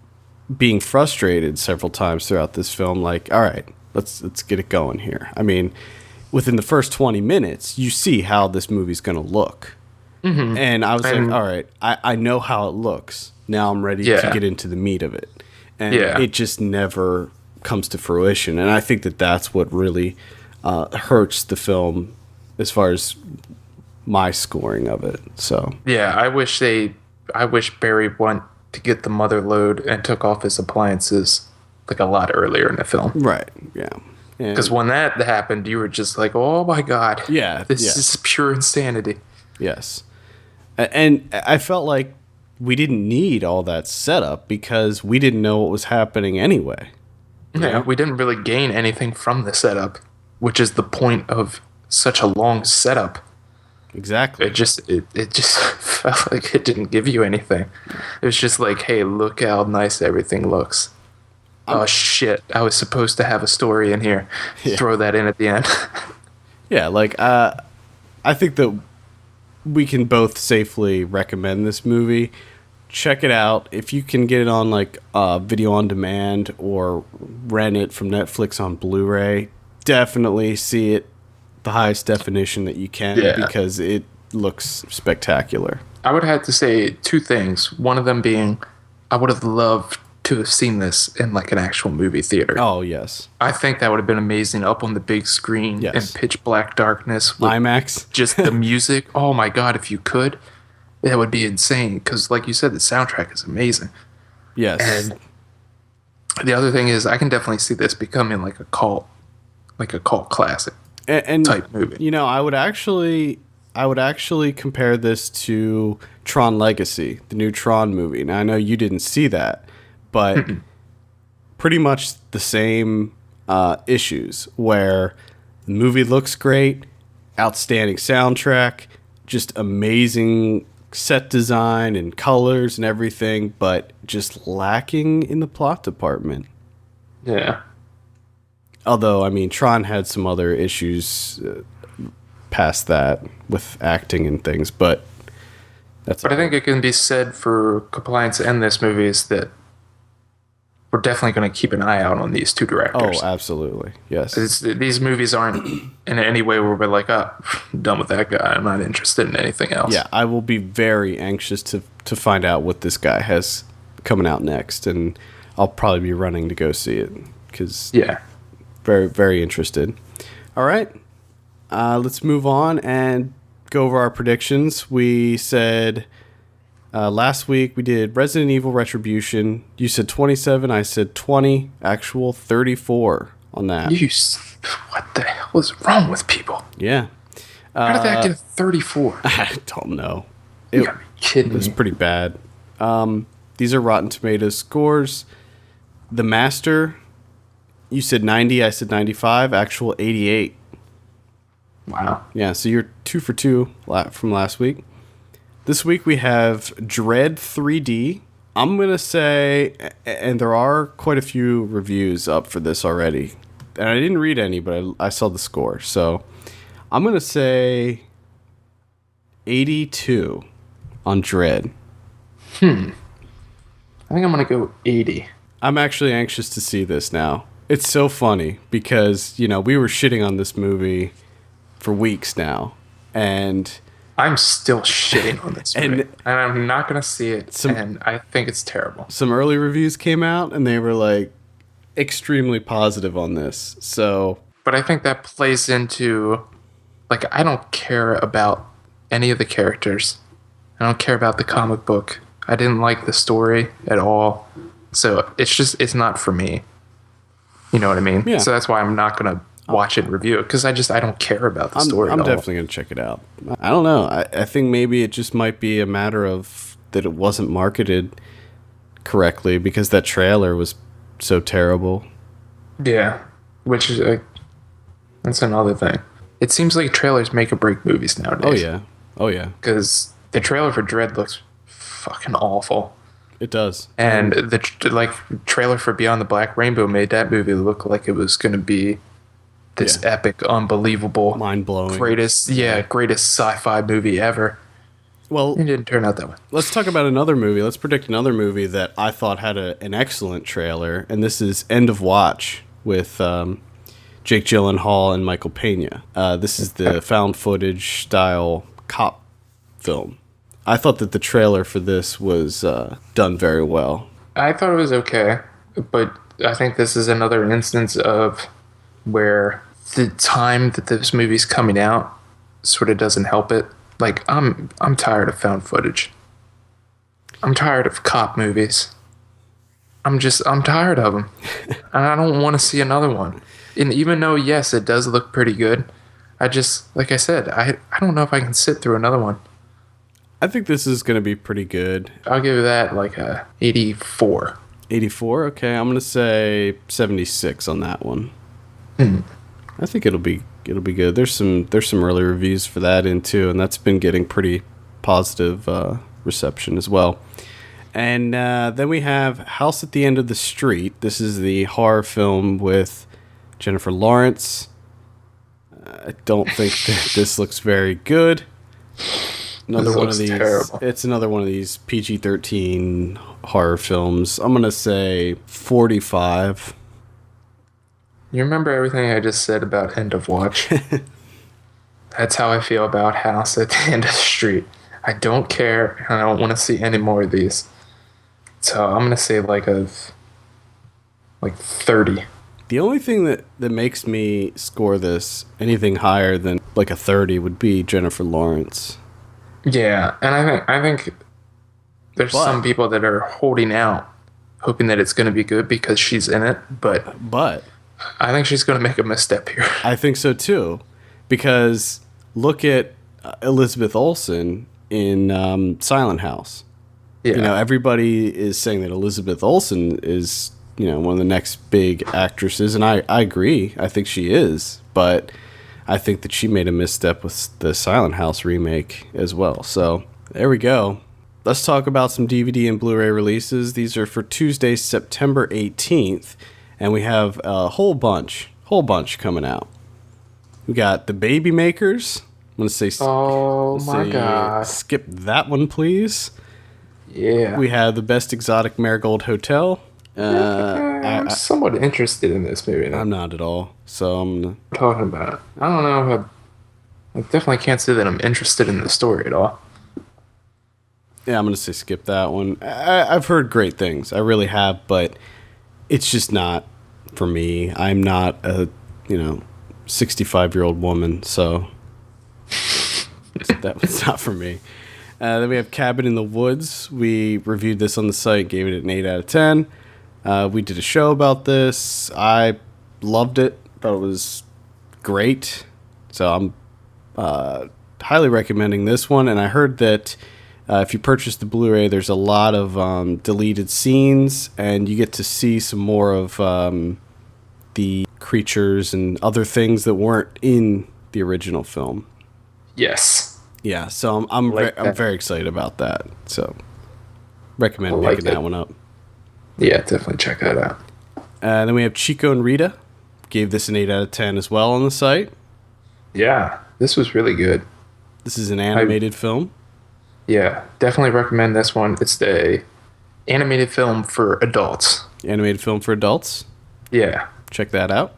being frustrated several times throughout this film. Like, all right, let's get it going here. I mean, within the first 20 minutes, you see how this movie's going to look. Mm-hmm. And I was like, all right, I know how it looks. Now I'm ready to get into the meat of it. And it just never comes to fruition. And I think that's what really hurts the film as far as my scoring of it. So yeah, I wish Barry went to get the mother lode and took off his appliances like a lot earlier in the film. Right, yeah. Because when that happened, you were just like, oh my God. Yeah. This is pure insanity. Yes. And I felt like we didn't need all that setup because we didn't know what was happening anyway. Yeah, we didn't really gain anything from the setup, which is the point of such a long setup. Exactly. It just felt like it didn't give you anything. It was just like, hey, look how nice everything looks. Oh shit, I was supposed to have a story in here. Yeah. Throw that in at the end. Yeah, like I think that we can both safely recommend this movie. Check it out. If you can get it on like video on demand or rent it from Netflix on Blu Ray, definitely see it the highest definition that you can because it looks spectacular. I would have to say two things. One of them being I would have loved to have seen this in like an actual movie theater. Oh, yes. I think that would have been amazing up on the big screen in pitch black darkness. With IMAX. Just the music. Oh my God, if you could. That would be insane because like you said, the soundtrack is amazing. Yes. And the other thing is I can definitely see this becoming like a cult classic and type movie. You know, I would actually compare this to Tron Legacy, the new Tron movie. Now I know you didn't see that, but pretty much the same issues where the movie looks great, outstanding soundtrack, just amazing set design and colors and everything, but just lacking in the plot department. Yeah. Although, I mean, Tron had some other issues past that with acting and things, but that's. But I think it can be said for Compliance and this movie is that we're definitely going to keep an eye out on these two directors. Oh, absolutely. Yes. These movies aren't in any way where we're like, oh, I'm done with that guy. I'm not interested in anything else. Yeah, I will be very anxious to find out what this guy has coming out next, and I'll probably be running to go see it because very, very interested. All right, let's move on and go over our predictions. We said last week we did Resident Evil Retribution. You said 27. I said 20. Actual 34 on that. What the hell is wrong with people? Yeah. How did that get a 34? I don't know. You gotta be kidding me. It was pretty bad. These are Rotten Tomatoes scores. The Master, you said 90. I said 95. Actual 88. Wow. Yeah, so you're 2 for 2 from last week. This week we have Dread 3D. I'm going to say, and there are quite a few reviews up for this already. And I didn't read any, but I saw the score. So I'm going to say 82 on Dread. I think I'm going to go 80. I'm actually anxious to see this now. It's so funny because, you know, we were shitting on this movie for weeks now. And I'm still shitting on this movie. And I'm not going to see it. And I think it's terrible. Some early reviews came out and they were like extremely positive on this. So, but I think that plays into, like, I don't care about any of the characters. I don't care about the comic book. I didn't like the story at all. So it's not for me. You know what I mean? Yeah. So that's why I'm not going to watch it and review it because I don't care about the story. I'm definitely going to check it out. I don't know. I think maybe it just might be a matter of that it wasn't marketed correctly because that trailer was so terrible. Yeah, which is that's another thing. It seems like trailers make or break movies nowadays. Oh yeah. Because the trailer for Dread looks fucking awful. It does. And the trailer for Beyond the Black Rainbow made that movie look like it was going to be this epic, unbelievable, mind-blowing, greatest sci-fi movie ever. Well, it didn't turn out that way. Let's talk about another movie. Let's predict another movie that I thought had an excellent trailer, and this is End of Watch with Jake Gyllenhaal and Michael Pena. This is the found footage style cop film. I thought that the trailer for this was done very well. I thought it was okay, but I think this is another instance of where the time that this movie's coming out sort of doesn't help it. Like, I'm tired of found footage. I'm tired of cop movies. I'm tired of them. And I don't want to see another one. And even though, yes, it does look pretty good, like I said, I don't know if I can sit through another one. I think this is going to be pretty good. I'll give that like a 84. 84? Okay, I'm going to say 76 on that one. I think it'll be good. There's some early reviews for that in too, and that's been getting pretty positive reception as well. And then we have House at the End of the Street. This is the horror film with Jennifer Lawrence. I don't think that this looks very good. Terrible. It's another one of these PG-13 horror films. I'm gonna say 45. You remember everything I just said about End of Watch? That's how I feel about House at the End of the Street. I don't care, and I don't want to see any more of these. So I'm going to say like 30. The only thing that makes me score this anything higher than like a 30 would be Jennifer Lawrence. Yeah, and I think there's some people that are holding out, hoping that it's going to be good because she's in it, but I think she's going to make a misstep here. I think so too, because look at Elizabeth Olsen in Silent House. Yeah. You know, everybody is saying that Elizabeth Olsen is, you know, one of the next big actresses, and I agree. I think she is, but I think that she made a misstep with the Silent House remake as well. So there we go. Let's talk about some DVD and Blu Ray releases. These are for Tuesday, September 18th. And we have a whole bunch coming out. We got The Baby Makers. I'm going to say... Oh, my God. Skip that one, please. Yeah. We have The Best Exotic Marigold Hotel. I'm somewhat interested in this movie. I'm not at all. So I'm talking about it. I don't know if I definitely can't say that I'm interested in the story at all. Yeah, I'm going to say skip that one. I've heard great things. I really have, but... It's just not for me. I'm not a, 65-year-old woman, so that was not for me. Then we have Cabin in the Woods. We reviewed this on the site, gave it an 8 out of 10. We did a show about this. I loved it. Thought it was great. So I'm highly recommending this one. And I heard that if you purchase the Blu-ray, there's a lot of deleted scenes, and you get to see some more of the creatures and other things that weren't in the original film. Yes. Yeah, so I'm very excited about that. So recommend picking that one up. Yeah, definitely check that out. Then we have Chico and Rita. Gave this an 8 out of 10 as well on the site. Yeah, this was really good. This is an animated film. Yeah, definitely recommend this one. It's the animated film for adults. Animated film for adults? Yeah. Check that out.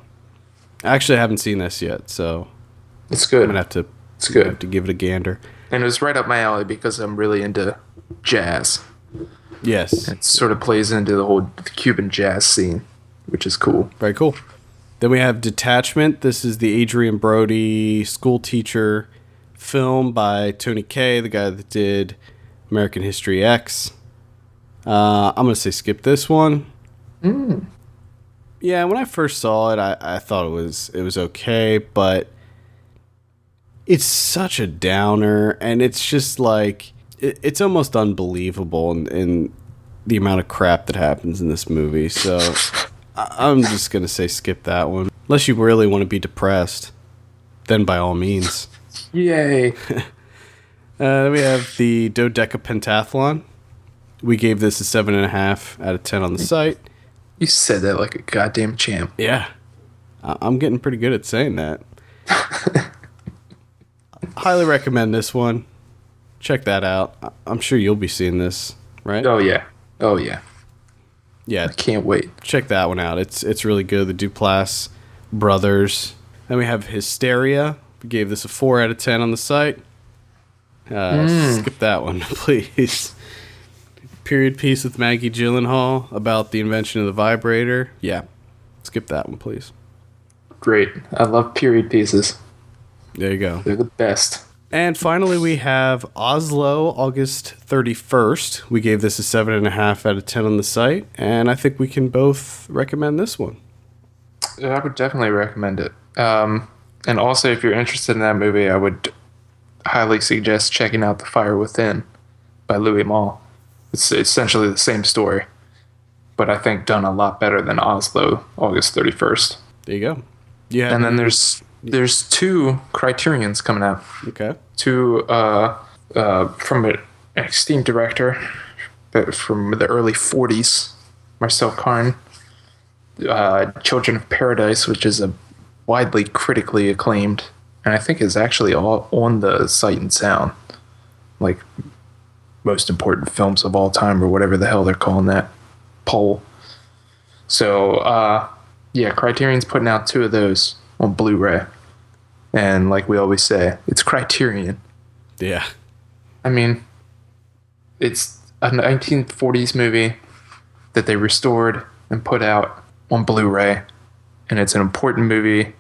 Actually, I haven't seen this yet, so... It's good. I'm going to have to give it a gander. And it was right up my alley because I'm really into jazz. Yes. It sort of plays into the whole Cuban jazz scene, which is cool. Very cool. Then we have Detachment. This is the Adrian Brody school teacher film by Tony Kaye, the guy that did American History X. I'm going to say skip this one. Yeah, when I first saw it, I thought it was okay, but it's such a downer, and it's just like, it's almost unbelievable in the amount of crap that happens in this movie, so I'm just going to say skip that one. Unless you really want to be depressed, then by all means. Yay. Then we have the Dodecapentathlon. We gave this a 7.5 out of 10 on the site. You said that like a goddamn champ. Yeah. I'm getting pretty good at saying that. Highly recommend this one. Check that out. I'm sure you'll be seeing this, right? Oh yeah. Yeah. I can't wait. Check that one out. It's really good. The Duplass brothers. Then we have Hysteria. We gave this a 4 out of 10 on the site. Skip that one, please. Period piece with Maggie Gyllenhaal about the invention of the vibrator. Yeah. Skip that one, please. Great. I love period pieces. There you go. They're the best. And finally, we have Oslo, August 31st. We gave this a 7.5 out of 10 on the site, and I think we can both recommend this one. I would definitely recommend it. And also, if you're interested in that movie, I would highly suggest checking out The Fire Within by Louis Malle. It's essentially the same story, but I think done a lot better than Oslo, August 31st. There you go. Yeah. And then there's 2 Criterions coming out. Okay. 2 from an esteemed director from the early 40s, Marcel Carne. Children of Paradise, which is a widely critically acclaimed, and I think is actually all on the Sight and Sound, like most important films of all time or whatever the hell they're calling that poll. So yeah, Criterion's putting out 2 of those on Blu-ray, and like we always say, it's Criterion. Yeah. I mean, it's a 1940s movie that they restored and put out on Blu-ray, and it's an important movie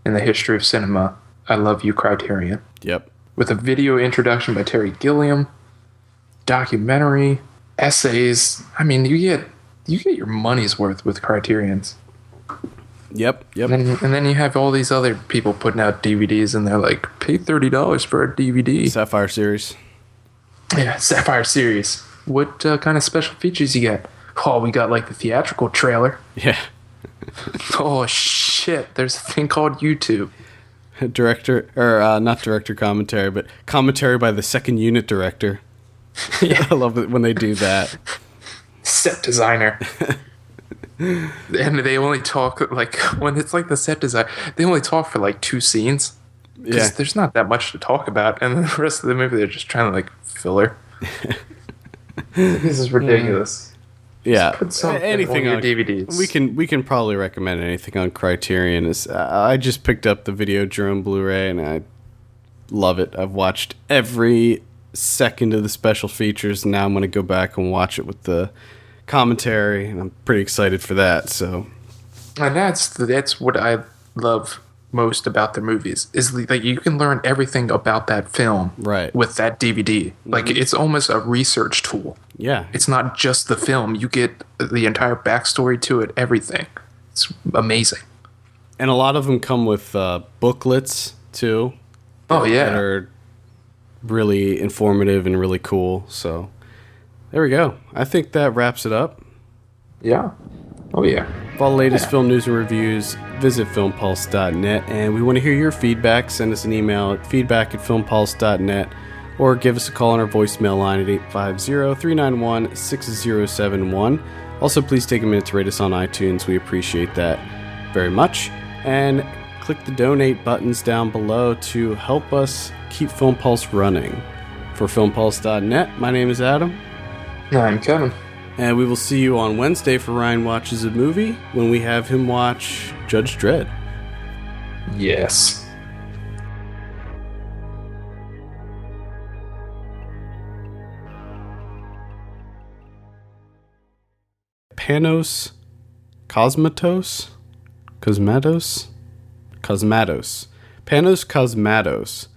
in the history of cinema. I love you, Criterion. Yep. With a video introduction by Terry Gilliam, documentary, essays. I mean, you get your money's worth with Criterions. Yep. And then you have all these other people putting out DVDs, and they're like, pay $30 for a DVD. Sapphire series. Yeah, Sapphire series. What kind of special features you get? Oh, we got like the theatrical trailer. Yeah. Oh shit! There's a thing called YouTube. Director, or not director commentary, but commentary by the second unit director. Yeah, I love it when they do that. Set designer. And they only talk, like, when it's like the set design, they only talk for like 2 scenes. Because there's not that much to talk about, and then the rest of the movie they're just trying to like filler. This is ridiculous. Yeah, put anything on on your DVDs. We can probably recommend anything on Criterion. I just picked up the Videodrome Blu-ray and I love it. I've watched every second of the special features, and now I'm going to go back and watch it with the commentary, and I'm pretty excited for that. So, and that's what I love most about the movies is that you can learn everything about that film with that DVD. Like, it's almost a research tool. Yeah. It's not just the film. You get the entire backstory to it, everything. It's amazing. And a lot of them come with booklets, too. Oh, yeah. That are really informative and really cool. So, there we go. I think that wraps it up. Yeah. Oh, yeah. For all the latest film news and reviews, visit filmpulse.net, and we want to hear your feedback. Send us an email at feedback@filmpulse.net, or give us a call on our voicemail line at 850-391-6071. Also, please take a minute to rate us on iTunes. We appreciate that very much. And click the donate buttons down below to help us keep Film Pulse running. For filmpulse.net, my name is Adam. I'm Kevin. And we will see you on Wednesday for Ryan Watches a Movie, when we have him watch Judge Dredd. Yes. Panos Cosmatos? Panos Cosmatos